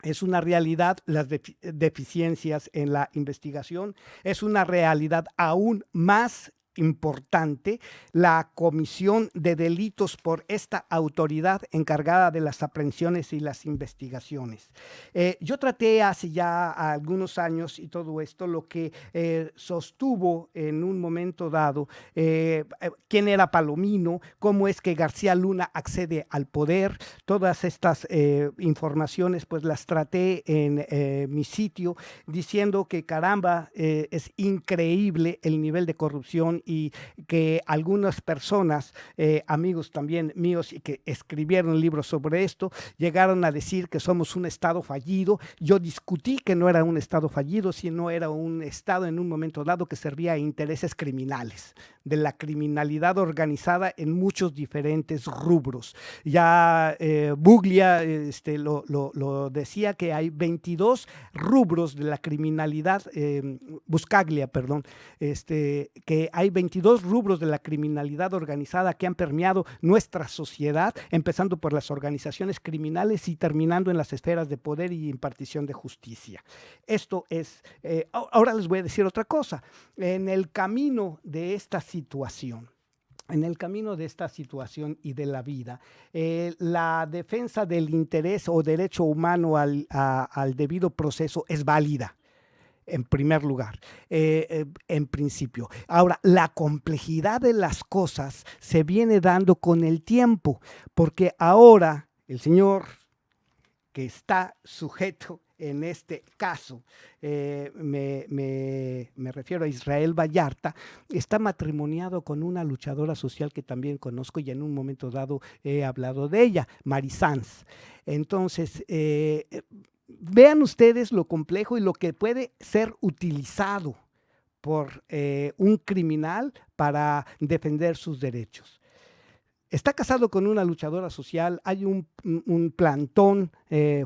[SPEAKER 1] es una realidad las deficiencias en la investigación, es una realidad aún más importante la comisión de delitos por esta autoridad encargada de las aprehensiones y las investigaciones. Yo traté hace ya algunos años y todo esto lo que sostuvo en un momento dado quién era Palomino, cómo es que García Luna accede al poder. Todas estas informaciones pues las traté en mi sitio diciendo que caramba, es increíble el nivel de corrupción y que algunas personas, amigos también míos, y que escribieron libros sobre esto, llegaron a decir que somos un Estado fallido. Yo discutí que no era un Estado fallido, sino era un Estado en un momento dado que servía a intereses criminales, de la criminalidad organizada en muchos diferentes rubros. Ya Buglia lo decía, que hay 22 rubros de la criminalidad, Buscaglia, perdón, que hay 22 rubros de la criminalidad organizada que han permeado nuestra sociedad, empezando por las organizaciones criminales y terminando en las esferas de poder y impartición de justicia. Esto es, ahora les voy a decir otra cosa. En el camino de esta situación, y de la vida, la defensa del interés o derecho humano al debido proceso es válida. En primer lugar, en principio. Ahora, la complejidad de las cosas se viene dando con el tiempo, porque ahora el señor que está sujeto en este caso, me refiero a Israel Vallarta, está matrimoniado con una luchadora social que también conozco y en un momento dado he hablado de ella, Mari Sanz. Entonces, vean ustedes lo complejo y lo que puede ser utilizado por un criminal para defender sus derechos. Está casado con una luchadora social, hay un plantón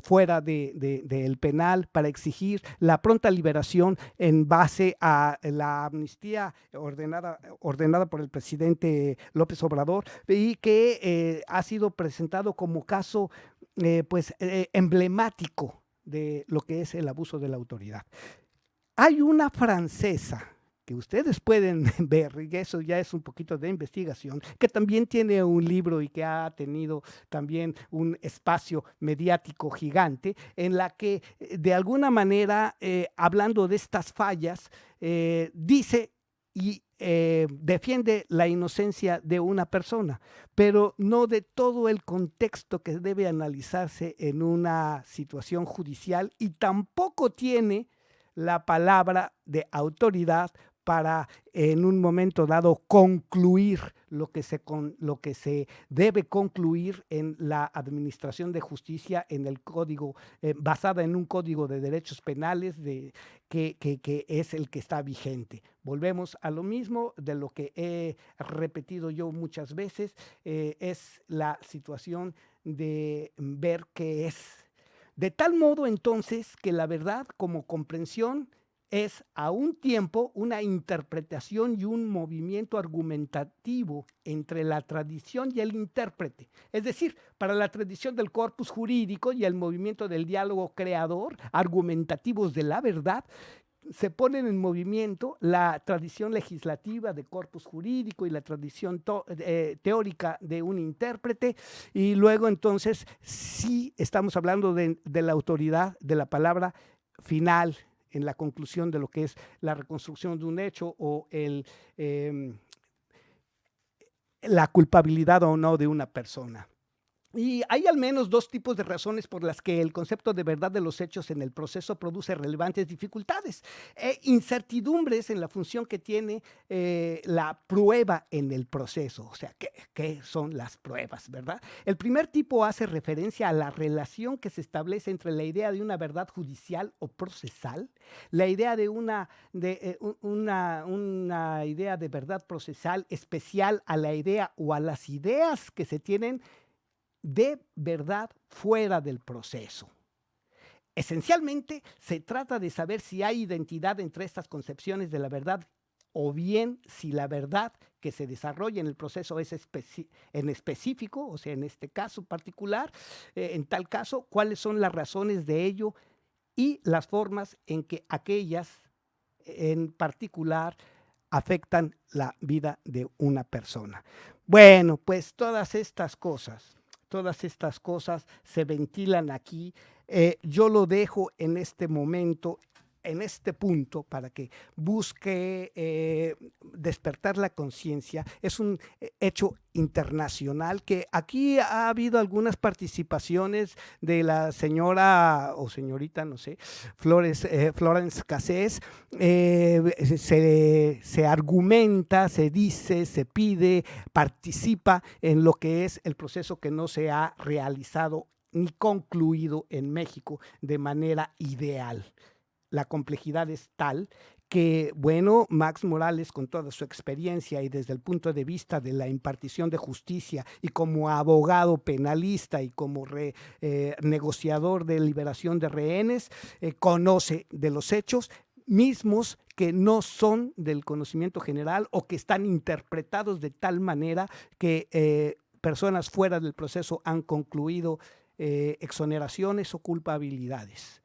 [SPEAKER 1] fuera del penal para exigir la pronta liberación en base a la amnistía ordenada por el presidente López Obrador y que ha sido presentado como caso emblemático de lo que es el abuso de la autoridad. Hay una francesa que ustedes pueden ver, y eso ya es un poquito de investigación, que también tiene un libro y que ha tenido también un espacio mediático gigante, en la que de alguna manera, hablando de estas fallas, dice y defiende la inocencia de una persona, pero no de todo el contexto que debe analizarse en una situación judicial, y tampoco tiene la palabra de autoridad para en un momento dado concluir lo que se debe concluir en la administración de justicia, en el código, basada en un código de derechos penales que es el que está vigente. Volvemos a lo mismo de lo que he repetido yo muchas veces, es la situación de ver qué es. De tal modo entonces que la verdad como comprensión es a un tiempo una interpretación y un movimiento argumentativo entre la tradición y el intérprete. Es decir, para la tradición del corpus jurídico y el movimiento del diálogo creador, argumentativos de la verdad, se ponen en movimiento la tradición legislativa de corpus jurídico y la tradición teórica de un intérprete, y luego entonces sí estamos hablando de la autoridad de la palabra final en la conclusión de lo que es la reconstrucción de un hecho o la culpabilidad o no de una persona. Y hay al menos dos tipos de razones por las que el concepto de verdad de los hechos en el proceso produce relevantes dificultades e incertidumbres en la función que tiene la prueba en el proceso. O sea, ¿qué son las pruebas, verdad? El primer tipo hace referencia a la relación que se establece entre la idea de una verdad judicial o procesal, la idea de una idea de verdad procesal especial a la idea o a las ideas que se tienen de verdad fuera del proceso. Esencialmente, se trata de saber si hay identidad entre estas concepciones de la verdad o bien si la verdad que se desarrolla en el proceso es en específico, o sea, en este caso particular, en tal caso, cuáles son las razones de ello y las formas en que aquellas en particular afectan la vida de una persona. Bueno, pues todas estas cosas se ventilan aquí. Yo lo dejo en este momento, en este punto, para que busque despertar la conciencia. Es un hecho internacional que aquí ha habido algunas participaciones de la señora o señorita, no sé, Florence Cassés. Se argumenta, se dice, se pide, participa en lo que es el proceso que no se ha realizado ni concluido en México de manera ideal. La complejidad es tal que, bueno, Max Morales, con toda su experiencia y desde el punto de vista de la impartición de justicia y como abogado penalista y como negociador de liberación de rehenes, conoce de los hechos mismos que no son del conocimiento general o que están interpretados de tal manera que personas fuera del proceso han concluido exoneraciones o culpabilidades.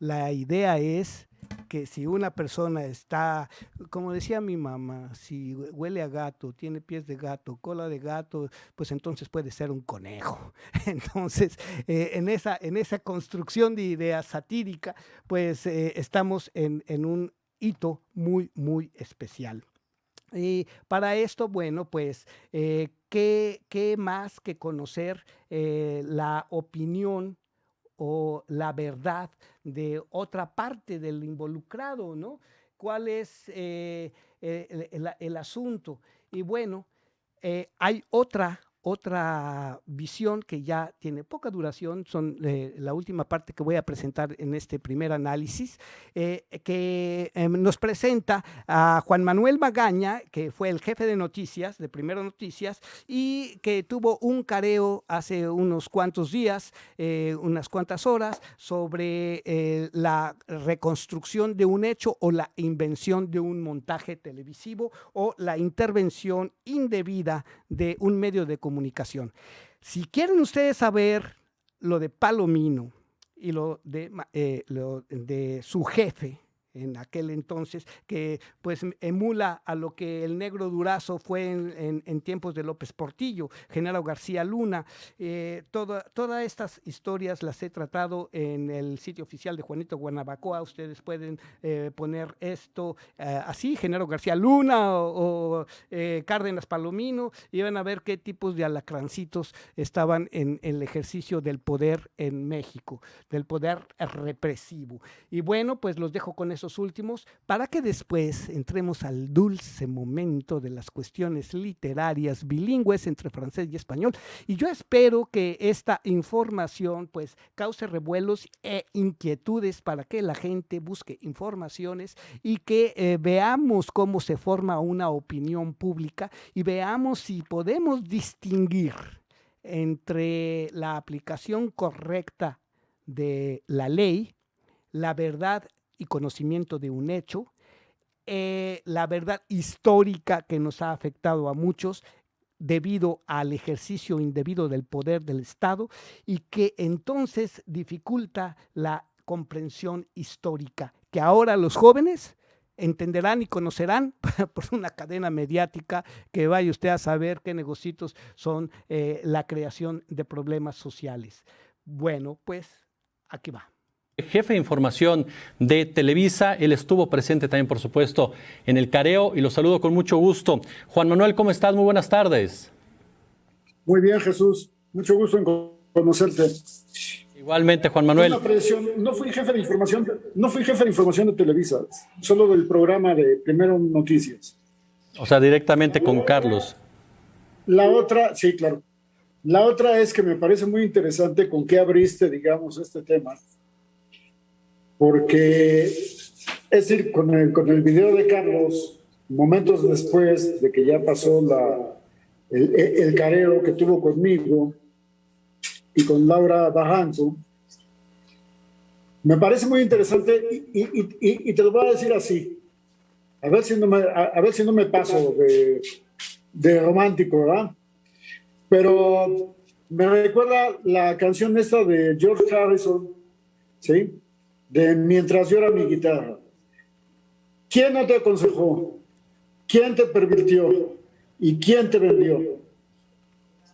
[SPEAKER 1] La idea es que si una persona está, como decía mi mamá, si huele a gato, tiene pies de gato, cola de gato, pues entonces puede ser un conejo. Entonces, en esa construcción de ideas satírica, pues estamos en un hito muy, muy especial. Y para esto, bueno, pues, ¿qué más que conocer la opinión o la verdad de otra parte del involucrado, ¿no? ¿Cuál es el asunto? Y bueno, hay otra visión que ya tiene poca duración, son la última parte que voy a presentar en este primer análisis, que nos presenta a Juan Manuel Magaña, que fue el jefe de noticias, de Primero Noticias, y que tuvo un careo hace unos cuantos días, unas cuantas horas, sobre la reconstrucción de un hecho o la invención de un montaje televisivo o la intervención indebida de un medio de comunicación. Si quieren ustedes saber lo de Palomino y lo de su jefe en aquel entonces, que pues emula a lo que el Negro Durazo fue en tiempos de López Portillo, Genaro García Luna, todas estas historias las he tratado en el sitio oficial de Juanito Guanabacoa. Ustedes pueden poner esto así, Genaro García Luna o Cárdenas Palomino, y van a ver qué tipos de alacrancitos estaban en el ejercicio del poder en México, del poder represivo. Y bueno, pues los dejo con eso esos últimos, para que después entremos al dulce momento de las cuestiones literarias bilingües entre francés y español. Y yo espero que esta información pues cause revuelos e inquietudes para que la gente busque informaciones y que veamos cómo se forma una opinión pública y veamos si podemos distinguir entre la aplicación correcta de la ley, la verdad y conocimiento de un hecho, la verdad histórica que nos ha afectado a muchos debido al ejercicio indebido del poder del Estado y que entonces dificulta la comprensión histórica, que ahora los jóvenes entenderán y conocerán por una cadena mediática que vaya usted a saber qué negocios son la creación de problemas sociales. Bueno, pues aquí va.
[SPEAKER 9] Jefe de información de Televisa, él estuvo presente también, por supuesto, en el careo y lo saludo con mucho gusto. Juan Manuel, ¿cómo estás? Muy buenas tardes.
[SPEAKER 10] Muy bien, Jesús. Mucho gusto en conocerte.
[SPEAKER 9] Igualmente, Juan Manuel.
[SPEAKER 10] No fui jefe de información de Televisa, solo del programa de Primero Noticias.
[SPEAKER 9] O sea, directamente con Carlos.
[SPEAKER 10] La otra, sí, claro. La otra es que me parece muy interesante con qué abriste, digamos, este tema. Porque, es decir, con el video de Carlos, momentos después de que ya pasó el careo que tuvo conmigo y con Laura Bajanzo, me parece muy interesante y te lo voy a decir así, a ver si no me paso de romántico, ¿verdad? Pero me recuerda la canción esta de George Harrison, ¿sí? De Mientras llora mi guitarra. ¿Quién no te aconsejó? ¿Quién te pervirtió? ¿Y quién te vendió?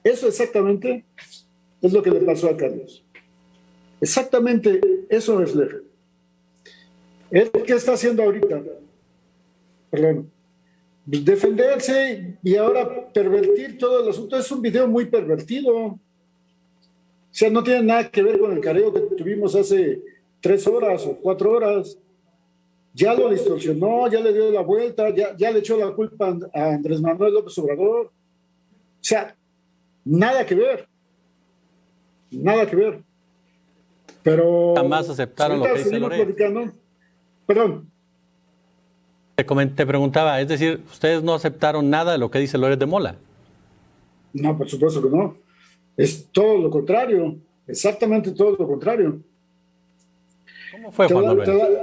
[SPEAKER 10] Eso exactamente es lo que le pasó a Carlos. Exactamente eso refleja. ¿Qué está haciendo ahorita? Perdón. Defenderse y ahora pervertir todo el asunto. Es un video muy pervertido. O sea, no tiene nada que ver con el careo que tuvimos hace 3 horas o 4 horas. Ya lo distorsionó, ya le dio la vuelta, ya le echó la culpa a Andrés Manuel López Obrador. O sea, nada que ver. Nada que ver. Pero
[SPEAKER 9] jamás aceptaron lo que dice Loret.
[SPEAKER 10] Perdón.
[SPEAKER 9] Te preguntaba, es decir, ¿ustedes no aceptaron nada de lo que dice Loret de Mola?
[SPEAKER 10] No, por supuesto que no. Es todo lo contrario. Exactamente todo lo contrario.
[SPEAKER 9] ¿Cómo fue, Juan Manuel?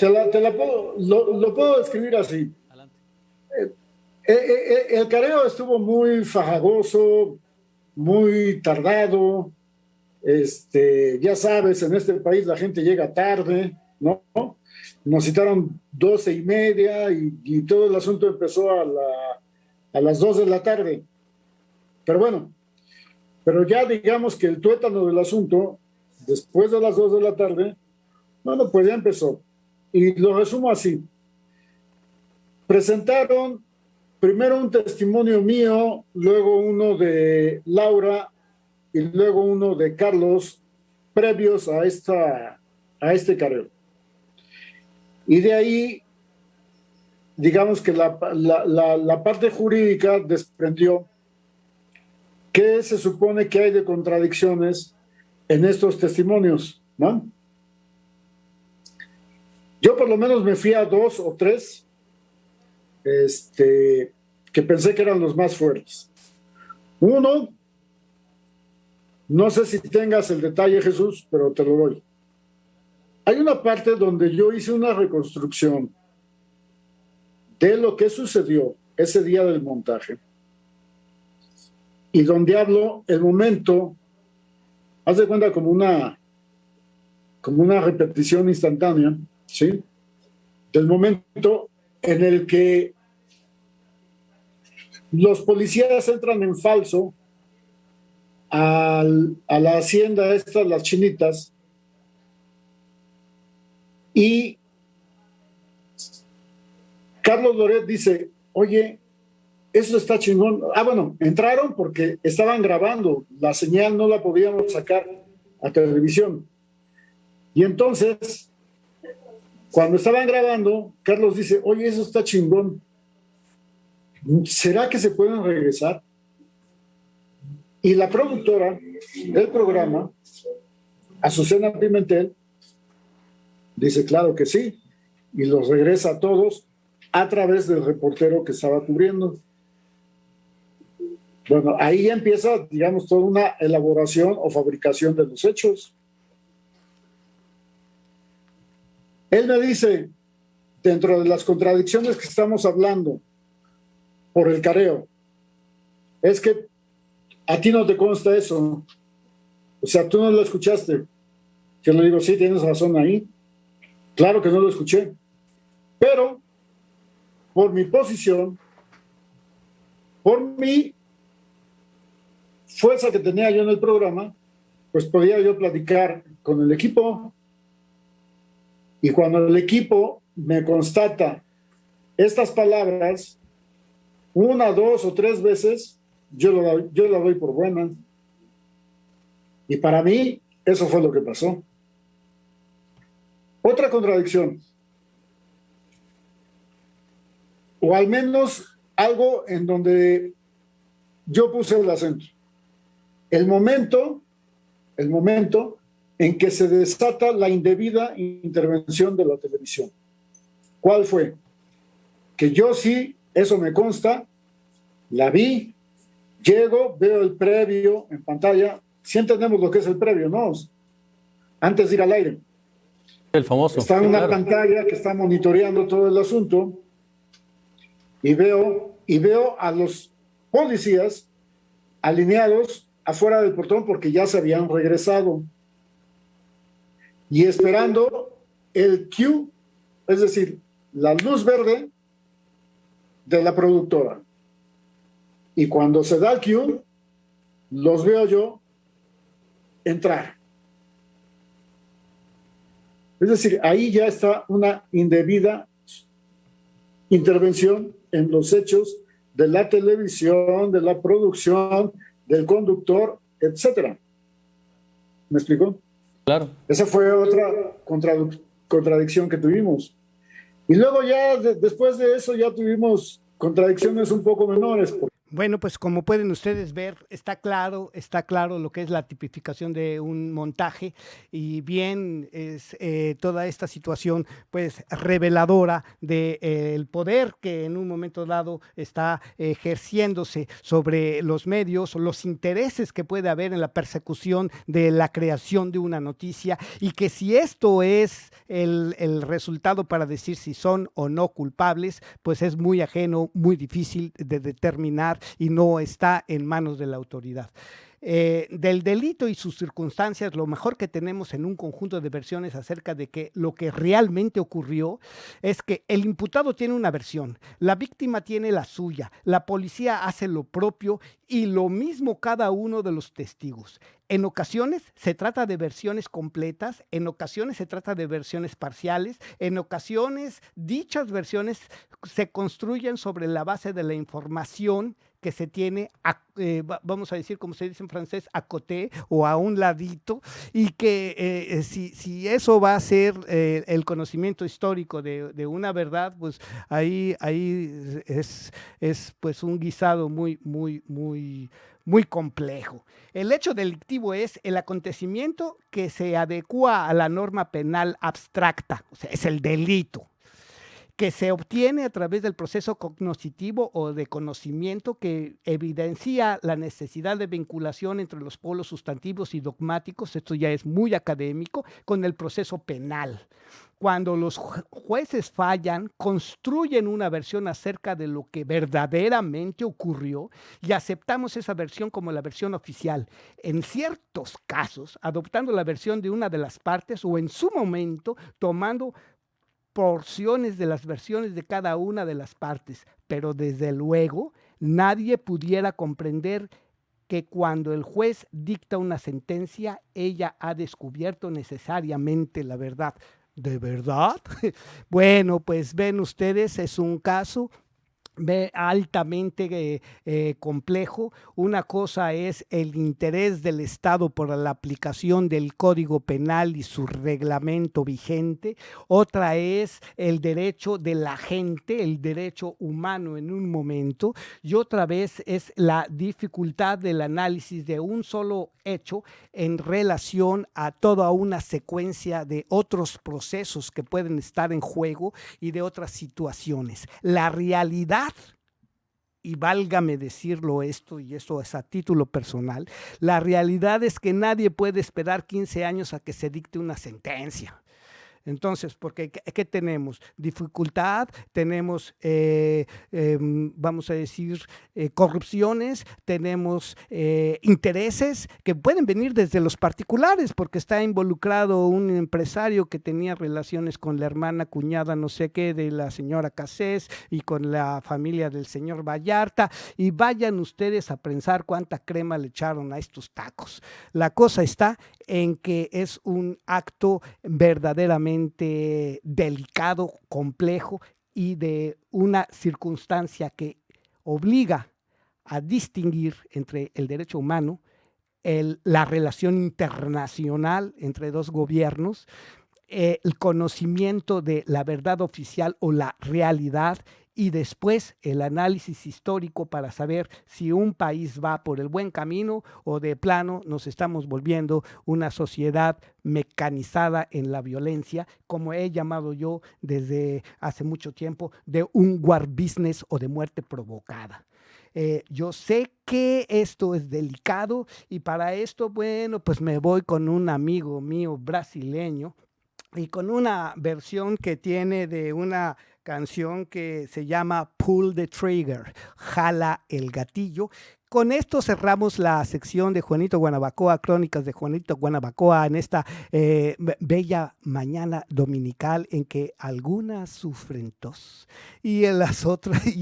[SPEAKER 10] Lo puedo describir así. El careo estuvo muy fajagoso, muy tardado. Ya sabes, en este país la gente llega tarde, ¿no? Nos citaron 12:30 y todo el asunto empezó a las 2 de la tarde. Pero bueno, ya digamos que el tuétano del asunto, después de las 2 de la tarde, bueno, pues ya empezó. Y lo resumo así. Presentaron primero un testimonio mío, luego uno de Laura y luego uno de Carlos, previos a este careo. Y de ahí, digamos que la parte jurídica desprendió qué se supone que hay de contradicciones en estos testimonios, ¿no? Yo por lo menos me fui a 2 o 3 que pensé que eran los más fuertes. Uno, no sé si tengas el detalle, Jesús, pero te lo doy. Hay una parte donde yo hice una reconstrucción de lo que sucedió ese día del montaje y donde hablo el momento, haz de cuenta como una repetición instantánea, ¿sí? Del momento en el que los policías entran en falso a la hacienda esta, las Chinitas, y Carlos Loret dice, oye, eso está chingón. Bueno, entraron porque estaban grabando, la señal no la podíamos sacar a televisión. Y entonces Cuando estaban grabando, Carlos dice, oye, eso está chingón. ¿Será que se pueden regresar? Y la productora del programa, Azucena Pimentel, dice, claro que sí, y los regresa a todos a través del reportero que estaba cubriendo. Bueno, ahí ya empieza, digamos, toda una elaboración o fabricación de los hechos. Él me dice, dentro de las contradicciones que estamos hablando por el careo, es que a ti no te consta eso. O sea, tú no lo escuchaste. Yo le digo, sí, tienes razón ahí. Claro que no lo escuché. Pero, por mi posición, por mi fuerza que tenía yo en el programa, pues podía yo platicar con el equipo. Y cuando el equipo me constata estas palabras, 1, 2 o 3 veces, yo la doy por buena. Y para mí, eso fue lo que pasó. Otra contradicción, o al menos algo en donde yo puse el acento. El momento en que se desata la indebida intervención de la televisión. ¿Cuál fue? Que yo sí, eso me consta, la vi, llego, veo el previo en pantalla. Sí entendemos lo que es el previo, ¿no? Antes de ir al aire.
[SPEAKER 9] El famoso.
[SPEAKER 10] Está en una pantalla que está monitoreando todo el asunto y veo a los policías alineados afuera del portón porque ya se habían regresado y esperando el cue, es decir, la luz verde de la productora. Y cuando se da el cue, los veo yo entrar. Es decir, ahí ya está una indebida intervención en los hechos de la televisión, de la producción, del conductor, etcétera. ¿Me explicó?
[SPEAKER 9] Claro.
[SPEAKER 10] Esa fue otra contradicción que tuvimos. Y luego ya después de eso ya tuvimos contradicciones un poco menores.
[SPEAKER 1] Bueno, pues como pueden ustedes ver, está claro lo que es la tipificación de un montaje y bien es toda esta situación pues reveladora del poder que en un momento dado está ejerciéndose sobre los medios, los intereses que puede haber en la persecución de la creación de una noticia y que si esto es el resultado para decir si son o no culpables, pues es muy ajeno, muy difícil de determinar y no está en manos de la autoridad. Del delito y sus circunstancias, lo mejor que tenemos en un conjunto de versiones acerca de que lo que realmente ocurrió es que el imputado tiene una versión, la víctima tiene la suya, la policía hace lo propio y lo mismo cada uno de los testigos. En ocasiones se trata de versiones completas, en ocasiones se trata de versiones parciales, en ocasiones dichas versiones se construyen sobre la base de la información que se tiene, vamos a decir, como se dice en francés, à côté o a un ladito, y que si eso va a ser el conocimiento histórico de una verdad, pues ahí es pues un guisado muy complejo. El hecho delictivo es el acontecimiento que se adecua a la norma penal abstracta, o sea, es el delito, que se obtiene a través del proceso cognoscitivo o de conocimiento que evidencia la necesidad de vinculación entre los polos sustantivos y dogmáticos, esto ya es muy académico, con el proceso penal. Cuando los jueces fallan, construyen una versión acerca de lo que verdaderamente ocurrió y aceptamos esa versión como la versión oficial. En ciertos casos, adoptando la versión de una de las partes o en su momento tomando porciones de las versiones de cada una de las partes, pero desde luego nadie pudiera comprender que cuando el juez dicta una sentencia, ella ha descubierto necesariamente la verdad. ¿De verdad? Bueno, pues ven ustedes, es un caso altamente complejo. Una cosa es el interés del Estado por la aplicación del Código Penal y su reglamento vigente. Otra es el derecho de la gente, el derecho humano en un momento. Y otra vez es la dificultad del análisis de un solo hecho en relación a toda una secuencia de otros procesos que pueden estar en juego y de otras situaciones. La realidad, y válgame decirlo esto, y eso es a título personal, la realidad es que nadie puede esperar 15 años a que se dicte una sentencia. Entonces, porque ¿qué tenemos? Dificultad, tenemos, vamos a decir, corrupciones, tenemos intereses que pueden venir desde los particulares, porque está involucrado un empresario que tenía relaciones con la hermana, cuñada, no sé qué, de la señora Cassés y con la familia del señor Vallarta, y vayan ustedes a pensar cuánta crema le echaron a estos tacos. La cosa está en que es un acto verdaderamente delicado, complejo y de una circunstancia que obliga a distinguir entre el derecho humano, la relación internacional entre dos gobiernos, el conocimiento de la verdad oficial o la realidad, y después el análisis histórico para saber si un país va por el buen camino o de plano nos estamos volviendo una sociedad mecanizada en la violencia, como he llamado yo desde hace mucho tiempo, de un war business o de muerte provocada. Yo sé que esto es delicado y para esto, bueno, pues me voy con un amigo mío brasileño y con una versión que tiene de una canción que se llama Pull the Trigger, jala el gatillo. Con esto cerramos la sección de Juanito Guanabacoa, Crónicas de Juanito Guanabacoa, en esta bella mañana dominical en que algunas sufren tos y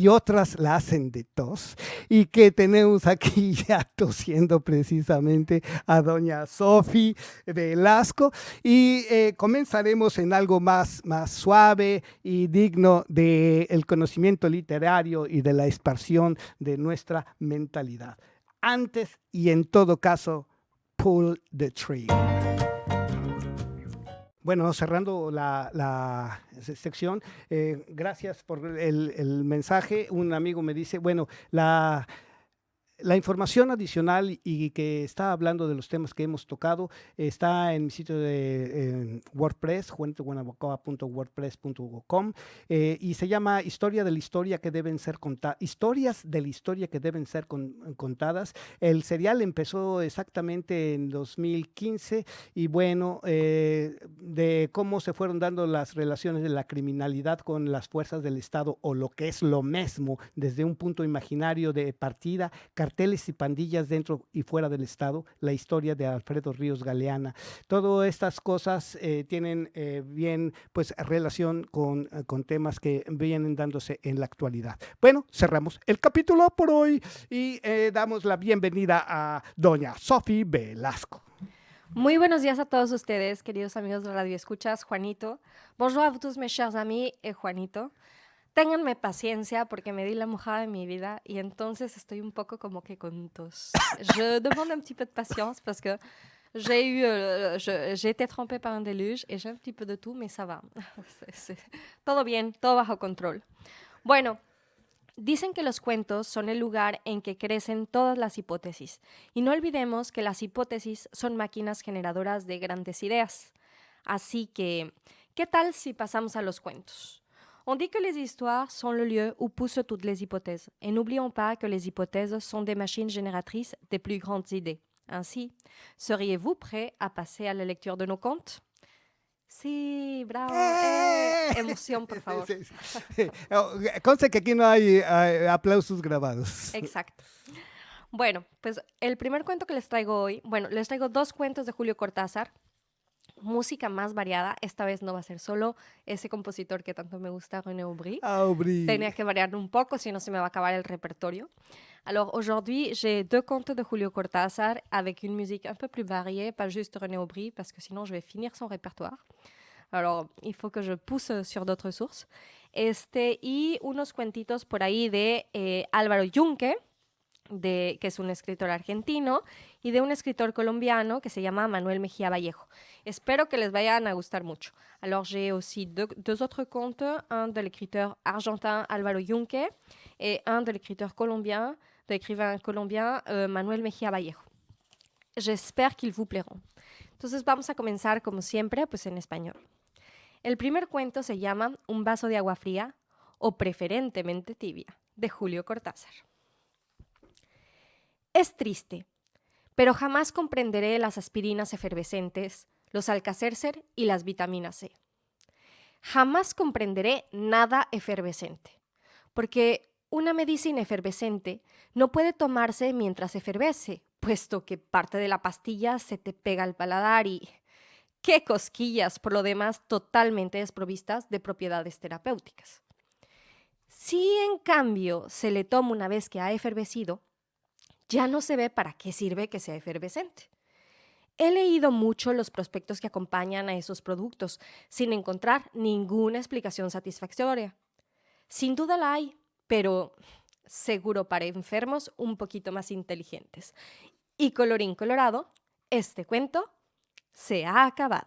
[SPEAKER 1] otras la hacen de tos, y que tenemos aquí ya tosiendo precisamente a doña Sofi Velasco, y comenzaremos en algo más suave y digno del conocimiento literario y de la expansión de nuestra mentalidad. Antes y en todo caso, pull the trigger. Bueno, cerrando la sección, gracias por el mensaje. Un amigo me dice, bueno, la información adicional y que está hablando de los temas que hemos tocado está en mi sitio de WordPress, juanitoguanabacoa.wordpress.com, y se llama Historia de la historia que deben ser contadas, historias de la historia que deben ser contadas. El serial empezó exactamente en 2015 y bueno, de cómo se fueron dando las relaciones de la criminalidad con las fuerzas del Estado, o lo que es lo mismo desde un punto imaginario de partida, carteles y pandillas dentro y fuera del Estado, la historia de Alfredo Ríos Galeana. Todas estas cosas tienen bien pues relación con temas que vienen dándose en la actualidad. Bueno, cerramos el capítulo por hoy y damos la bienvenida a doña Sofi Velasco.
[SPEAKER 11] Muy buenos días a todos ustedes, queridos amigos de Radio Escuchas, Juanito. Bonjour à vous tous, mes chers amis, Juanito. Ténganme paciencia porque me di la mojada de mi vida y entonces estoy un poco como que con tos. Je demande un petit peu de patience parce que j'ai été trompée par un déluge et j'ai un petit peu de tout, mais ça va. Todo bien, todo bajo control. Bueno, dicen que los cuentos son el lugar en que crecen todas las hipótesis. Y no olvidemos que las hipótesis son máquinas generadoras de grandes ideas. Así que, ¿qué tal si pasamos a los cuentos? On dit que les histoires sont le lieu où poussent toutes les hypothèses. Et n'oublions pas que les hypothèses sont des machines génératrices des plus grandes idées. Ainsi, seriez-vous prêts à passer à la lecture de nos contes? Sí, bravo. Emoción, por favor.
[SPEAKER 1] Conste que aquí no hay aplausos grabados.
[SPEAKER 11] Exacto. Bueno, pues el primer cuento que les traigo hoy, les traigo 2 cuentos de Julio Cortázar. Música más variada, esta vez no va a ser solo ese compositor que tanto me gusta, René Aubry. Tenía que variar un poco, si no se me va a acabar el répertoire. Alors aujourd'hui, j'ai 2 contes de Julio Cortázar avec une musique un peu plus variée, pas juste René Aubry, parce que sinon je vais finir son répertoire. Alors, il faut que je pousse sur d'autres sources. Y unos cuentitos por ahí de Álvaro Yunque, que es un escritor argentino, y de un escritor colombiano que se llama Manuel Mejía Vallejo. Espero que les vayan a gustar mucho. Alors, j'ai aussi deux autres contes, un de l'écriteur argentin Álvaro Yunque et un de l'écriteur colombien, de l'écrivain colombien Manuel Mejía Vallejo. J'espère qu'ils vous plairont. Entonces vamos a comenzar, como siempre, pues en español. El primer cuento se llama Un vaso de agua fría o preferentemente tibia, de Julio Cortázar. Es triste, pero jamás comprenderé las aspirinas efervescentes, los Alka-Seltzer y las vitaminas C. Jamás comprenderé nada efervescente, porque una medicina efervescente no puede tomarse mientras efervece, puesto que parte de la pastilla se te pega al paladar y... ¡Qué cosquillas! Por lo demás, totalmente desprovistas de propiedades terapéuticas. Si, en cambio, se le toma una vez que ha efervecido, ya no se ve para qué sirve que sea efervescente. He leído mucho los prospectos que acompañan a esos productos, sin encontrar ninguna explicación satisfactoria. Sin duda la hay, pero seguro para enfermos un poquito más inteligentes. Y colorín colorado, este cuento se ha acabado.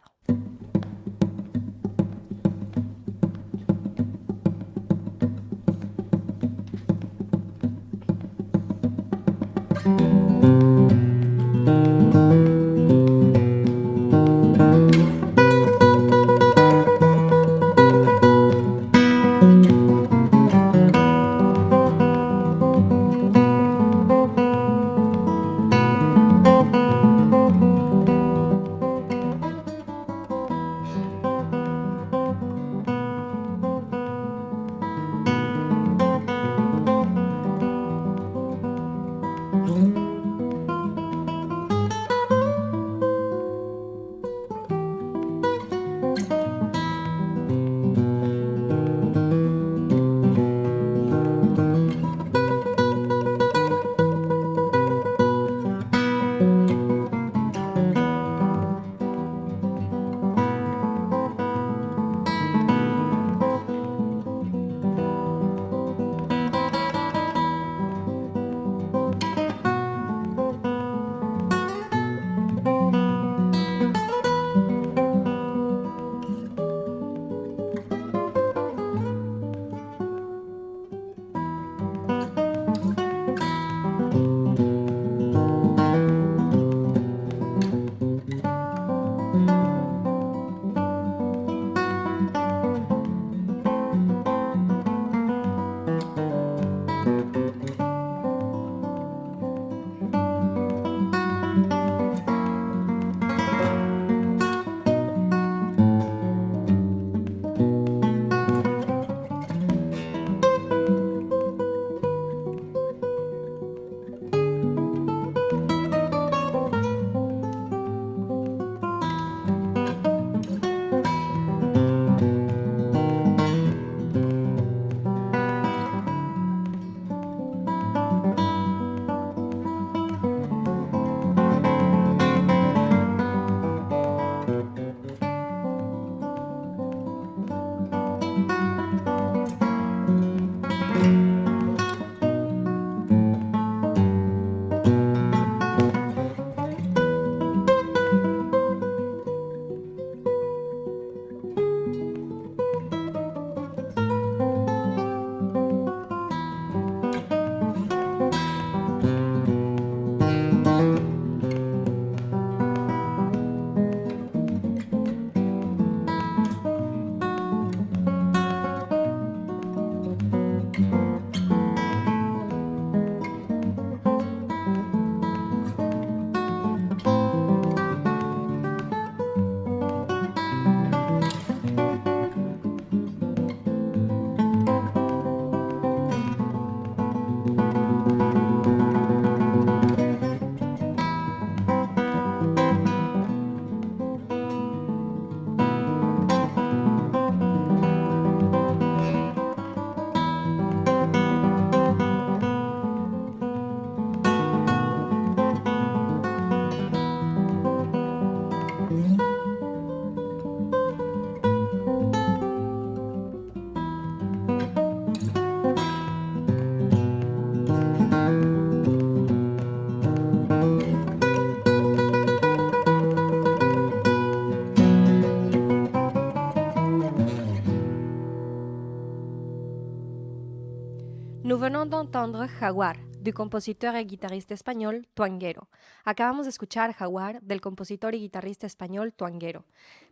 [SPEAKER 11] venons d'entendre Jaguar, du compositor y guitarrista español Tuanguero. Acabamos de escuchar Jaguar del compositor y guitarrista español Tuanguero,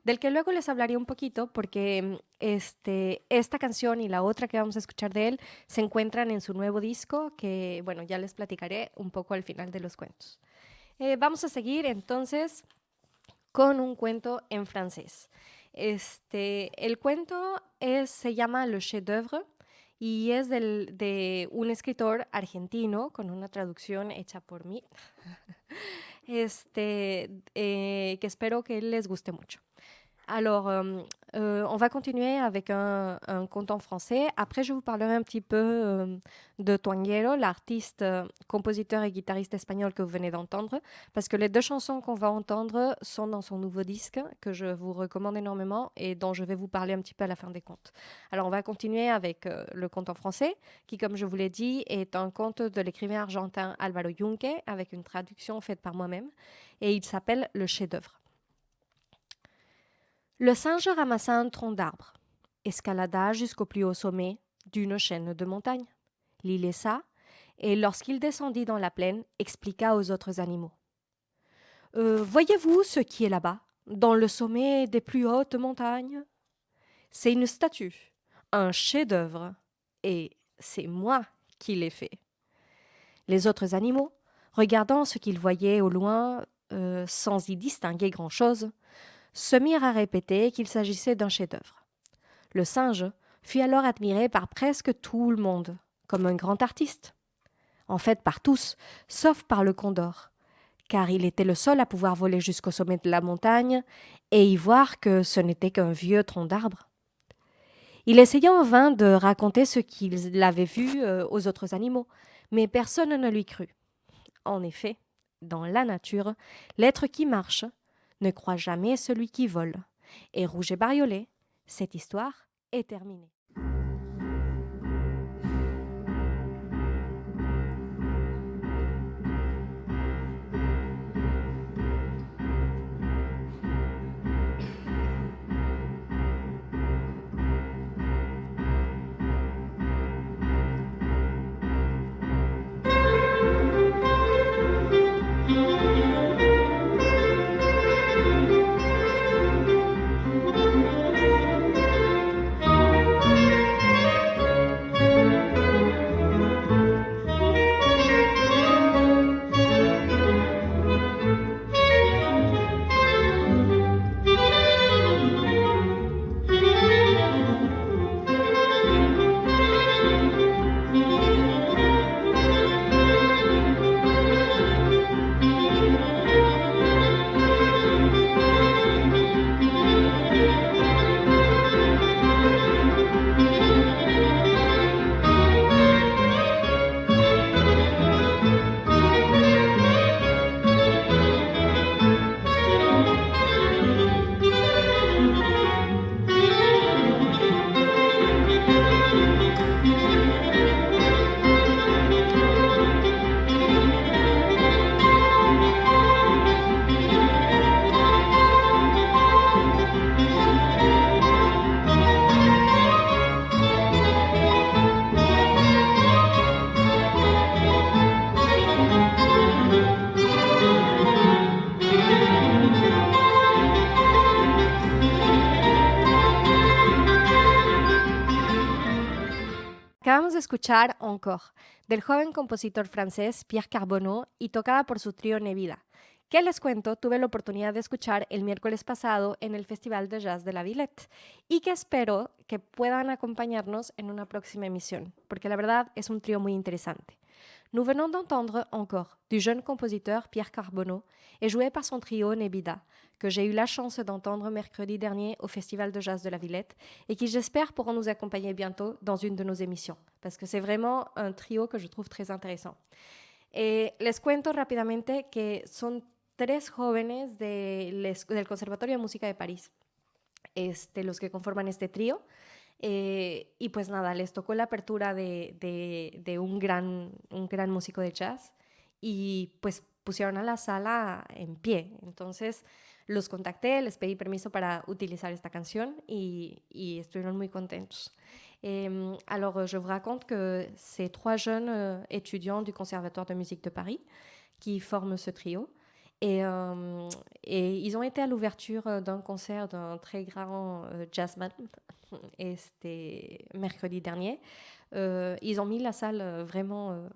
[SPEAKER 11] del que luego les hablaré un poquito porque esta canción y la otra que vamos a escuchar de él se encuentran en su nuevo disco que, bueno, ya les platicaré un poco al final de los cuentos. Vamos a seguir entonces con un cuento en francés. El cuento se llama Le Chef-d'œuvre y es de un escritor argentino con una traducción hecha por mí, que espero que les guste mucho. Alors, on va continuer avec un conte en français. Après, je vous parlerai un petit peu de Tuanguero, l'artiste, compositeur et guitariste espagnol que vous venez d'entendre, parce que les deux chansons qu'on va entendre sont dans son nouveau disque, que je vous recommande énormément et dont je vais vous parler un petit peu à la fin des contes. Alors, on va continuer avec le conte en français, qui, comme je vous l'ai dit, est un conte de l'écrivain argentin Álvaro Yunque, avec une traduction faite par moi-même, et il s'appelle Le Chef-d'œuvre. Le singe ramassa un tronc d'arbre, escalada jusqu'au plus haut sommet d'une chaîne de montagnes, l'y laissa, et lorsqu'il descendit dans la plaine, expliqua aux autres animaux. Voyez-vous ce qui est là-bas, dans le sommet des plus hautes montagnes? C'est une statue, un chef-d'œuvre, et c'est moi qui l'ai fait. Les autres animaux, regardant ce qu'ils voyaient au loin, sans y distinguer grand-chose, se mirent à répéter qu'il s'agissait d'un chef-d'œuvre. Le singe fut alors admiré par presque tout le monde, comme un grand artiste. En fait, par tous, sauf par le condor, car il était le seul à pouvoir voler jusqu'au sommet de la montagne et y voir que ce n'était qu'un vieux tronc d'arbre. Il essaya en vain de raconter ce qu'il avait vu aux autres animaux, mais personne ne lui crut. En effet, dans la nature, l'être qui marche ne croit jamais celui qui vole. Et rouge et bariolé, cette histoire est terminée. Acabamos de escuchar Encore, del joven compositor francés Pierre Carbonneau y tocada por su trío Nevida, que les cuento tuve la oportunidad de escuchar el miércoles pasado en el Festival de Jazz de la Villette y que espero que puedan acompañarnos en una próxima emisión, porque la verdad es un trío muy interesante. Nous venons d'entendre Encore, du jeune compositeur Pierre Carbonneau et joué par son trio Nebida, que j'ai eu la chance d'entendre mercredi dernier au Festival de Jazz de la Villette et qui, j'espère, pourront nous accompagner bientôt dans une de nos émissions, parce que c'est vraiment un trio que je trouve très intéressant. Les cuento rápidamente que son 3 jóvenes del Conservatorio de Música de París, los que conforman este trío. Y pues nada, les tocó la apertura de un gran músico de jazz y pues pusieron a la sala en pie. Entonces los contacté, les pedí permiso para utilizar esta canción y estuvieron muy contentos. Alors, je vous raconte que c'est 3 jeunes étudiants du Conservatoire de musique de Paris qui forment ce trio. Et ils ont été à l'ouverture d'un concert d'un très grand jazz band, et c'était mercredi dernier. Ils ont mis la salle vraiment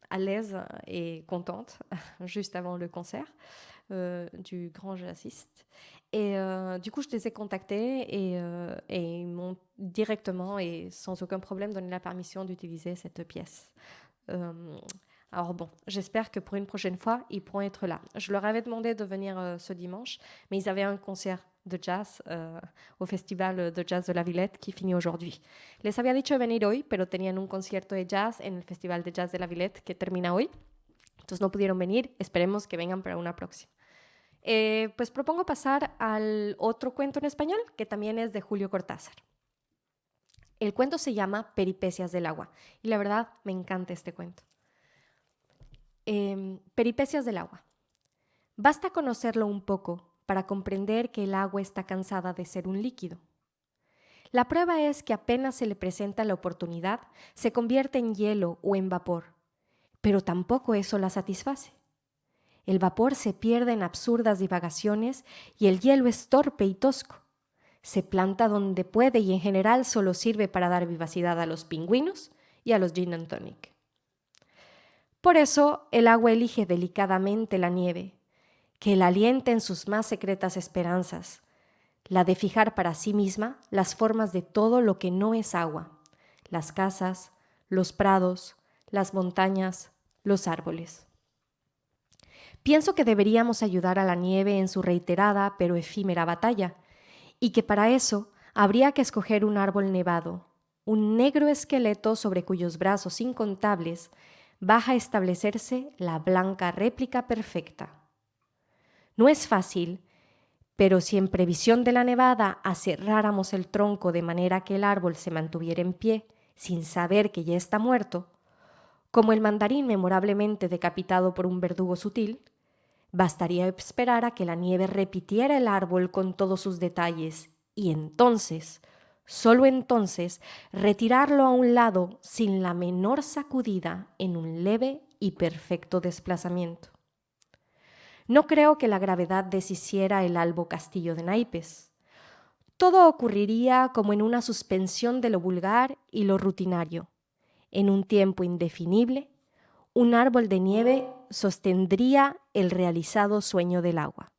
[SPEAKER 11] à l'aise et contente juste avant le concert du grand jazziste. Et du coup, je les ai contactés et ils m'ont directement et sans aucun problème donné la permission d'utiliser cette pièce. Alors bon, j'espère que pour une prochaine fois, ils pourront être là. Je leur avais demandé de venir ce dimanche, mais ils avaient un concert de jazz au Festival de Jazz de la Villette qui finit aujourd'hui. Les había dicho de venir hoy, pero tenían un concierto de jazz en el Festival de Jazz de la Villette que termina hoy. Entonces no pudieron venir, esperemos que vengan para una próxima. Pues propongo pasar al otro cuento en español, que también es de Julio Cortázar. El cuento se llama Peripecias del agua, y la verdad me encanta este cuento. Peripecias del agua. Basta conocerlo un poco para comprender que el agua está cansada de ser un líquido. La prueba es que apenas se le presenta la oportunidad, se convierte en hielo o en vapor, pero tampoco eso la satisface. El vapor se pierde en absurdas divagaciones y el hielo es torpe y tosco. Se planta donde puede y en general solo sirve para dar vivacidad a los pingüinos y a los gin and tonic. Por eso el agua elige delicadamente la nieve, que la alienta en sus más secretas esperanzas, la de fijar para sí misma las formas de todo lo que no es agua, las casas, los prados, las montañas, los árboles. Pienso que deberíamos ayudar a la nieve en su reiterada pero efímera batalla, y que para eso habría que escoger un árbol nevado, un negro esqueleto sobre cuyos brazos incontables baja a establecerse la blanca réplica perfecta. No es fácil, pero si en previsión de la nevada aserráramos el tronco de manera que el árbol se mantuviera en pie sin saber que ya está muerto, como el mandarín memorablemente decapitado por un verdugo sutil, bastaría esperar a que la nieve repitiera el árbol con todos sus detalles y entonces, solo entonces, retirarlo a un lado sin la menor sacudida en un leve y perfecto desplazamiento. No creo que la gravedad deshiciera el albo castillo de naipes. Todo ocurriría como en una suspensión de lo vulgar y lo rutinario. En un tiempo indefinible, un árbol de nieve sostendría el realizado sueño del agua.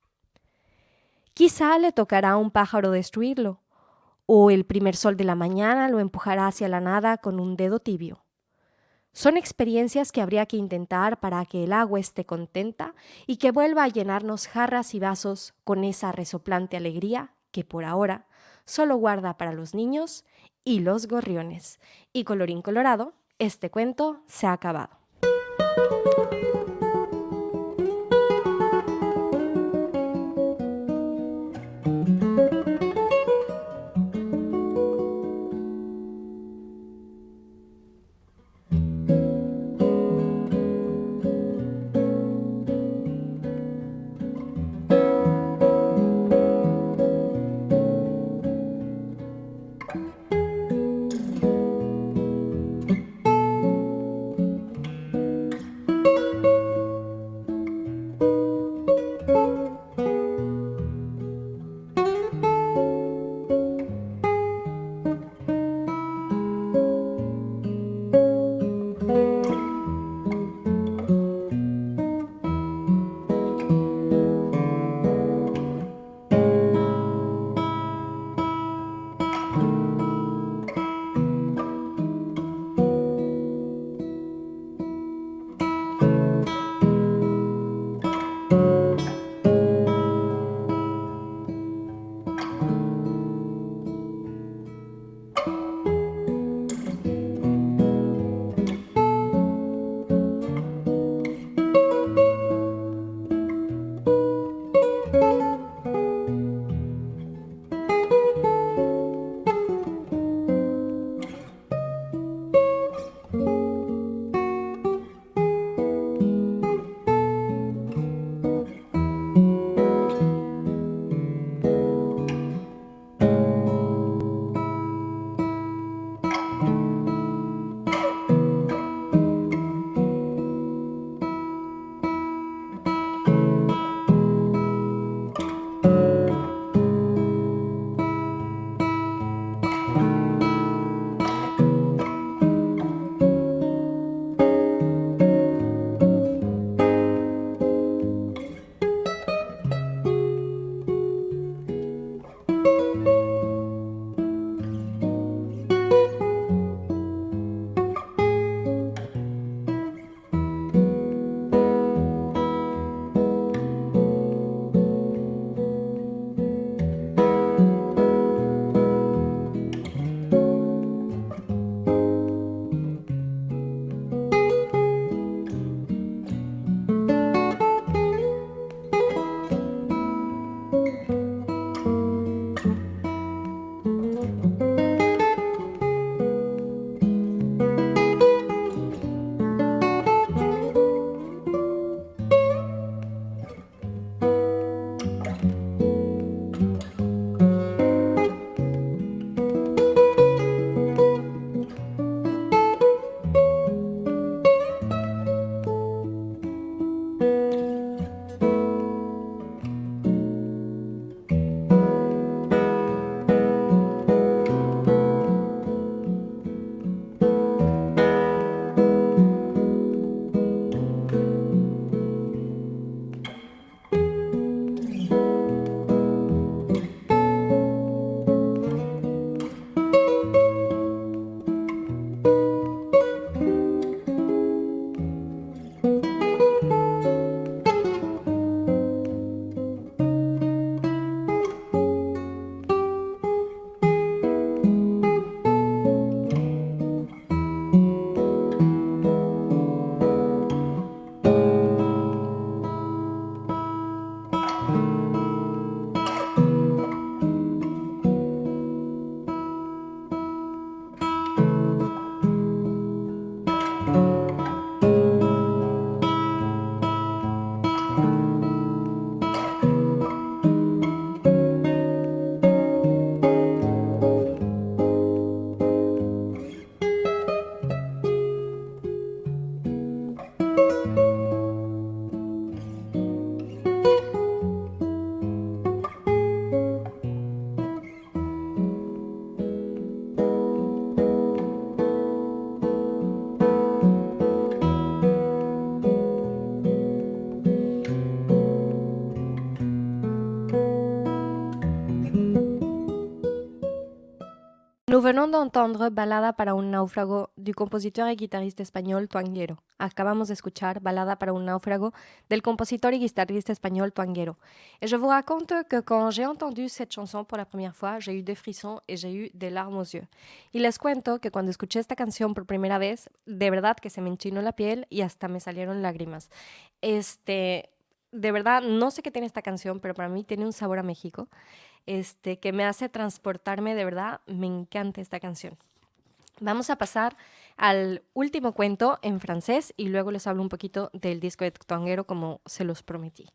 [SPEAKER 11] Quizá le tocará a un pájaro destruirlo, o el primer sol de la mañana lo empujará hacia la nada con un dedo tibio. Son experiencias que habría que intentar para que el agua esté contenta y que vuelva a llenarnos jarras y vasos con esa resoplante alegría que por ahora solo guarda para los niños y los gorriones. Y colorín colorado, este cuento se ha acabado. Nous venons d'entendre Balada para un náufrago du compositeur et guitariste espagnol Tuanguero. Acabamos de escuchar Balada para un náufrago del compositor y guitarriste espagnol Tuanguero. Et je vous raconte que quand j'ai entendu cette chanson pour la première fois, j'ai eu des frissons et j'ai eu des larmes aux yeux. Y les cuento que cuando escuché esta canción por primera vez, de verdad que se me enchinó la piel y hasta me salieron lágrimas. De verdad, no sé qué tiene esta canción, pero para mí tiene un sabor a México. Que me hace transportarme, de verdad, me encanta esta canción. Vamos a pasar al último cuento en francés y luego les hablo un poquito del disco de Tuanguero como se los prometí.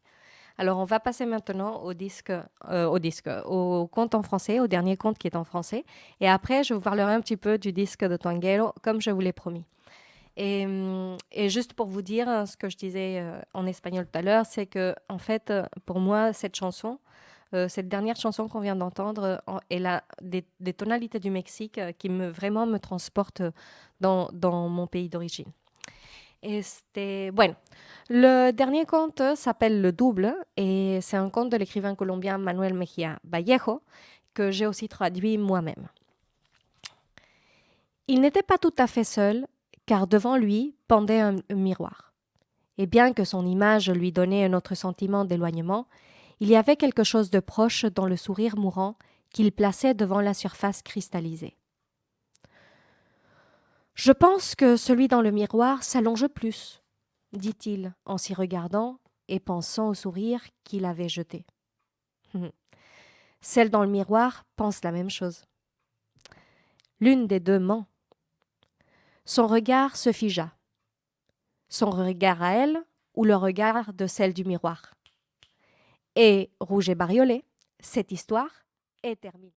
[SPEAKER 11] Alors, on va passer maintenant au conte en français, au dernier conte qui est en français. Et après, je vous parlerai un petit peu du disque de Tuanguero, comme je vous l'ai promis. Et juste pour vous dire ce que je disais en espagnol tout à l'heure, c'est que, en fait, pour moi, cette chanson, cette dernière chanson qu'on vient d'entendre, elle a des tonalités du Mexique qui vraiment me transportent dans mon pays d'origine. Bueno, le dernier conte s'appelle Le Double et c'est un conte de l'écrivain colombien Manuel Mejía Vallejo que j'ai aussi traduit moi-même. Il n'était pas tout à fait seul car devant lui pendait un miroir. Et bien que son image lui donnait un autre sentiment d'éloignement, il y avait quelque chose de proche dans le sourire mourant qu'il plaçait devant la surface cristallisée. « Je pense que celui dans le miroir s'allonge plus, dit-il en s'y regardant et pensant au sourire qu'il avait jeté. Celle dans le miroir pense la même chose. L'une des deux ment. Son regard se figea. Son regard à elle ou le regard de celle du miroir. Et, rouge et bariolé, cette histoire est terminée.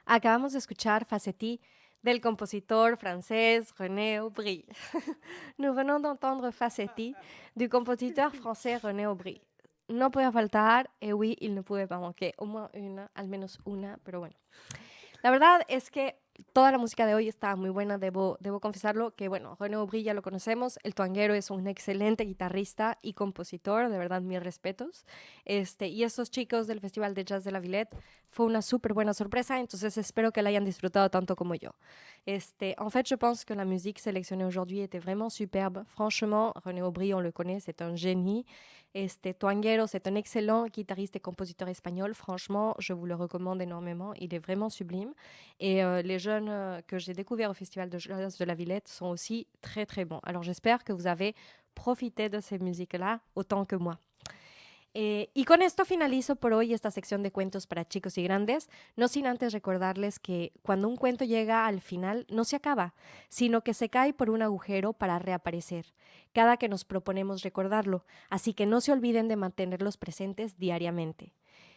[SPEAKER 11] Acabamos de escuchar Faceti del compositor français René Aubry. Nous venons d'entendre Faceti du compositeur français René Aubry. No podía faltar, oui, il ne pouvait pas manquer, au moins una, al menos una, pero bueno. La verdad es que toda la música de hoy está muy buena, debo confesarlo, que bueno, René Aubry ya lo conocemos, el tuanguero es un excelente guitarrista y compositor, de verdad, mis respetos. Y estos chicos del Festival de Jazz de la Villette fue una súper buena sorpresa, entonces espero que la hayan disfrutado tanto como yo. En fait, je pense que la musique sélectionnée aujourd'hui était vraiment superbe. Franchement, René Aubry, on le connaît, c'est un génie. Tuanguero, c'est un excellent guitariste et compositeur espagnol. Franchement, je vous le recommande énormément. Il est vraiment sublime. Et les jeunes que j'ai découverts au Festival de Jazz de la Villette sont aussi très, très bons. Alors, j'espère que vous avez profité de ces musiques-là autant que moi. Y con esto finalizo por hoy esta sección de cuentos para chicos y grandes, no sin antes recordarles que cuando un cuento llega al final no se acaba, sino que se cae por un agujero para reaparecer, cada que nos proponemos recordarlo, así que no se olviden de mantenerlos presentes diariamente.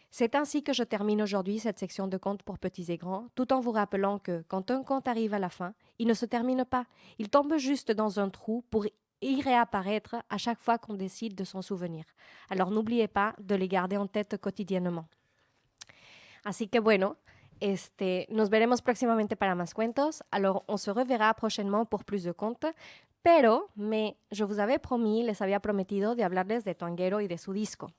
[SPEAKER 11] C'est ainsi que je termine aujourd'hui cette section de contes pour petits et grands, tout en vous rappelant que quand un conte arrive à la fin, il ne se termine pas, il tombe juste dans un trou pour y réapparaître à chaque fois qu'on décide de s'en souvenir. Alors n'oubliez pas de les garder en tête quotidiennement. Así que bueno, nos veremos próximamente para más cuentos. Alors on se reverra prochainement pour plus de contes. Mais je vous avais promis, les había prometido de hablarles de Tuanguero y de su disco.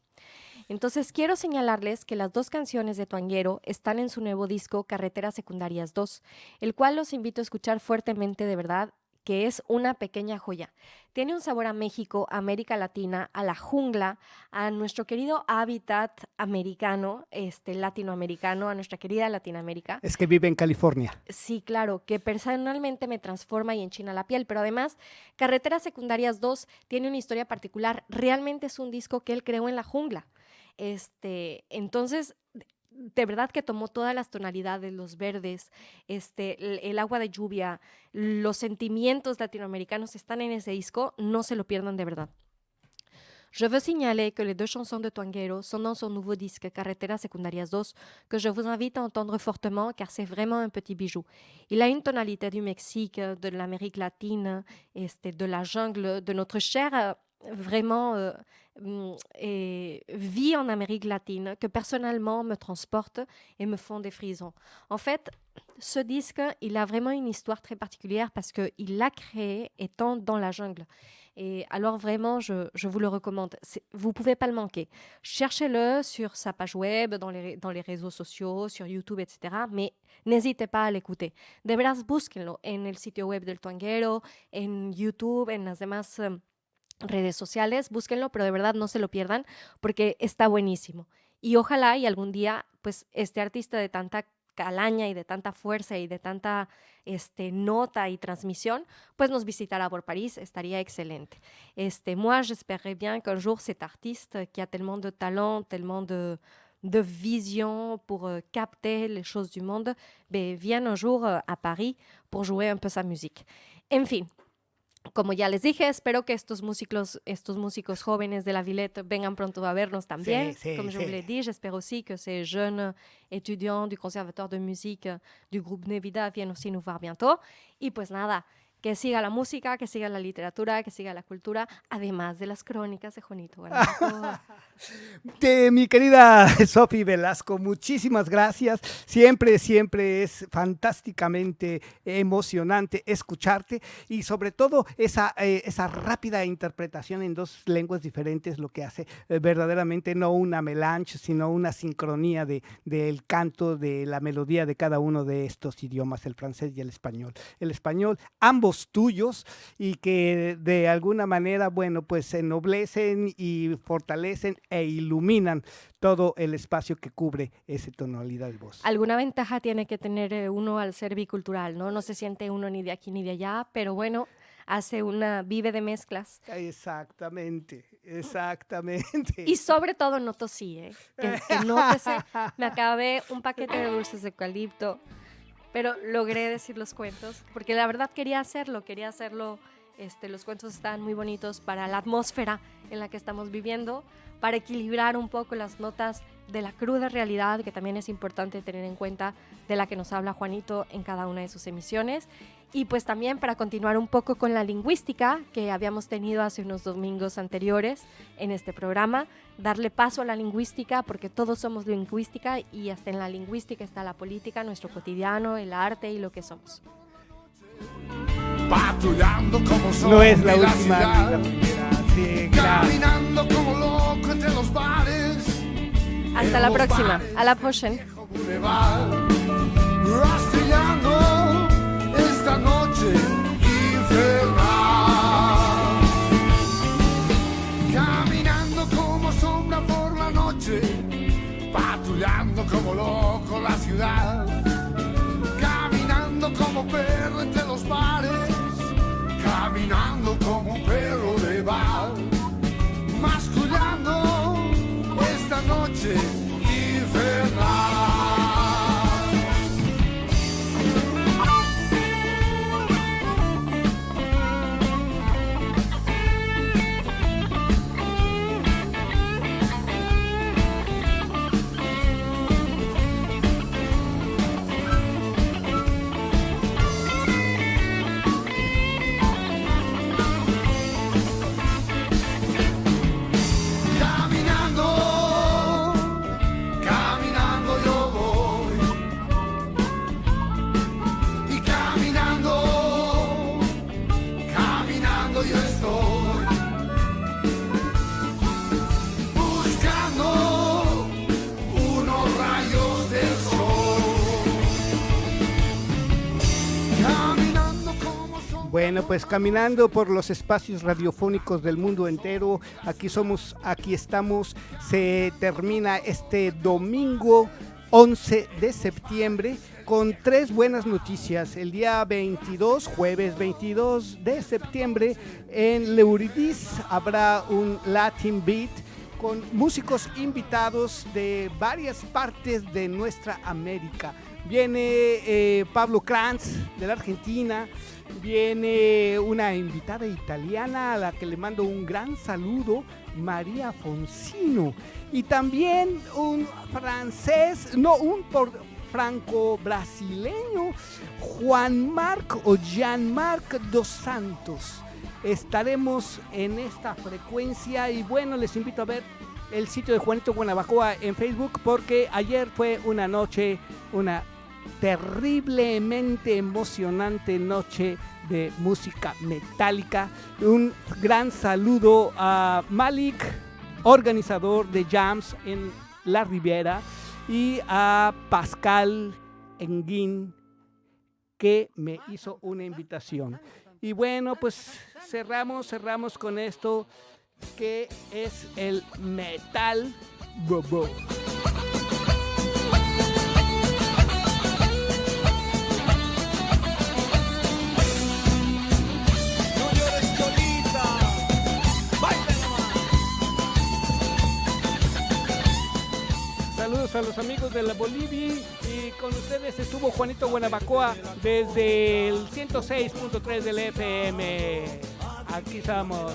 [SPEAKER 11] Entonces quiero señalarles que las dos canciones de Tuanguero están en su nuevo disco Carreteras Secundarias 2, el cual los invito a escuchar fuertemente, de verdad, que es una pequeña joya. Tiene un sabor a México, a América Latina, a la jungla, a nuestro querido hábitat americano, latinoamericano, a nuestra querida Latinoamérica.
[SPEAKER 1] Es que vive en California.
[SPEAKER 11] Sí, claro, que personalmente me transforma y enchina la piel, pero además Carreteras Secundarias 2 tiene una historia particular. Realmente es un disco que él creó en la jungla. Entonces, de verdad que tomó todas las tonalidades, los verdes, el agua de lluvia, los sentimientos latinoamericanos están en ese disco, no se lo pierdan de verdad. Je veux signaler que les deux chansons de Tuanguero sont dans son nouveau disque Carreteras Secundarias 2, que je vous invite à entendre fortement car c'est vraiment un petit bijou. Il a une tonalité du Mexique, de l'Amérique latine, de la jungle, de notre chère vraiment vie en Amérique latine que personnellement me transporte et me font des frissons. En fait, ce disque, il a vraiment une histoire très particulière parce qu'il l'a créé étant dans la jungle. Et alors vraiment, je vous le recommande. Vous ne pouvez pas le manquer. Cherchez-le sur sa page web, dans les réseaux sociaux, sur YouTube, etc. Mais n'hésitez pas à l'écouter. De veras, búsquenlo en el sitio web del Tuanguero, en YouTube, en las demás redes sociales, búsquenlo, pero de verdad no se lo pierdan porque está buenísimo. Y ojalá y algún día, pues, este artista de tanta calaña y de tanta fuerza y de tanta nota y transmisión, pues nos visitará por París, estaría excelente. Moi, j'espérais bien qu'un jour cet artiste qui a tellement de talent, tellement de vision pour capter les choses du monde, vienne un jour à Paris pour jouer un peu sa musique. En fin, como ya les dije, espero que estos músicos jóvenes de la Villette vengan pronto a vernos también. Comme je vous l'ai dit, j'espère aussi que ces jeunes étudiants du Conservatoire de musique du groupe Nevida viennent aussi nous voir bientôt. Y pues nada, que siga la música, que siga la literatura, que siga la cultura, además de las crónicas de Juanito Guanajuato.
[SPEAKER 1] Mi querida Sofi Velasco, muchísimas gracias. Siempre es fantásticamente emocionante escucharte y sobre todo esa rápida interpretación en dos lenguas diferentes, lo que hace verdaderamente no una melange, sino una sincronía del canto, de la melodía de cada uno de estos idiomas, el francés y el español. El español, ambos tuyos, y que de alguna manera, bueno, pues se ennoblecen y fortalecen e iluminan todo el espacio que cubre esa tonalidad de voz.
[SPEAKER 11] Alguna ventaja tiene que tener uno al ser bicultural, ¿no? No se siente uno ni de aquí ni de allá, pero bueno, vive de mezclas.
[SPEAKER 1] Exactamente.
[SPEAKER 11] Y sobre todo no tosí, que nótese, me acabé un paquete de dulces de eucalipto, pero logré decir los cuentos, porque la verdad quería hacerlo, los cuentos están muy bonitos para la atmósfera en la que estamos viviendo, para equilibrar un poco las notas de la cruda realidad, que también es importante tener en cuenta, de la que nos habla Juanito en cada una de sus emisiones. Y pues también para continuar un poco con la lingüística que habíamos tenido hace unos domingos anteriores en este programa, darle paso a la lingüística, porque todos somos lingüística y hasta en la lingüística está la política, nuestro cotidiano, el arte y lo que somos.
[SPEAKER 1] No es la última, la primera. Sí,
[SPEAKER 3] caminando como loco entre los bares.
[SPEAKER 11] Hasta la próxima. A la próxima.
[SPEAKER 3] Rastreando esta noche infernal. Caminando como sombra por la noche, patrullando como loco la ciudad. Caminando como perro entre los bares, caminando como un perro de bar, mascullando esta noche infernal.
[SPEAKER 1] Bueno, pues caminando por los espacios radiofónicos del mundo entero, aquí estamos, se termina este domingo 11 de septiembre con 3 buenas noticias. El día 22, jueves 22 de septiembre, en L'Eurydice habrá un Latin Beat con músicos invitados de varias partes de nuestra América. Viene Pablo Kranz de la Argentina, viene una invitada italiana a la que le mando un gran saludo, María Foncino, y también un francés, no, un franco-brasileño, Jean-Marc dos Santos. Estaremos en esta frecuencia y bueno, les invito a ver el sitio de Juanito Guanabacoa en Facebook, porque ayer fue una noche, una terriblemente emocionante noche de música metálica. Un gran saludo a Malik, organizador de jams en La Riviera, y a Pascal Enguín, que me hizo una invitación. Y bueno, pues cerramos con esto, que es el metal bobo. Saludos a los amigos de la Bolivia, y con ustedes estuvo Juanito Guanabacoa desde el 106.3 del FM. Aquí estamos.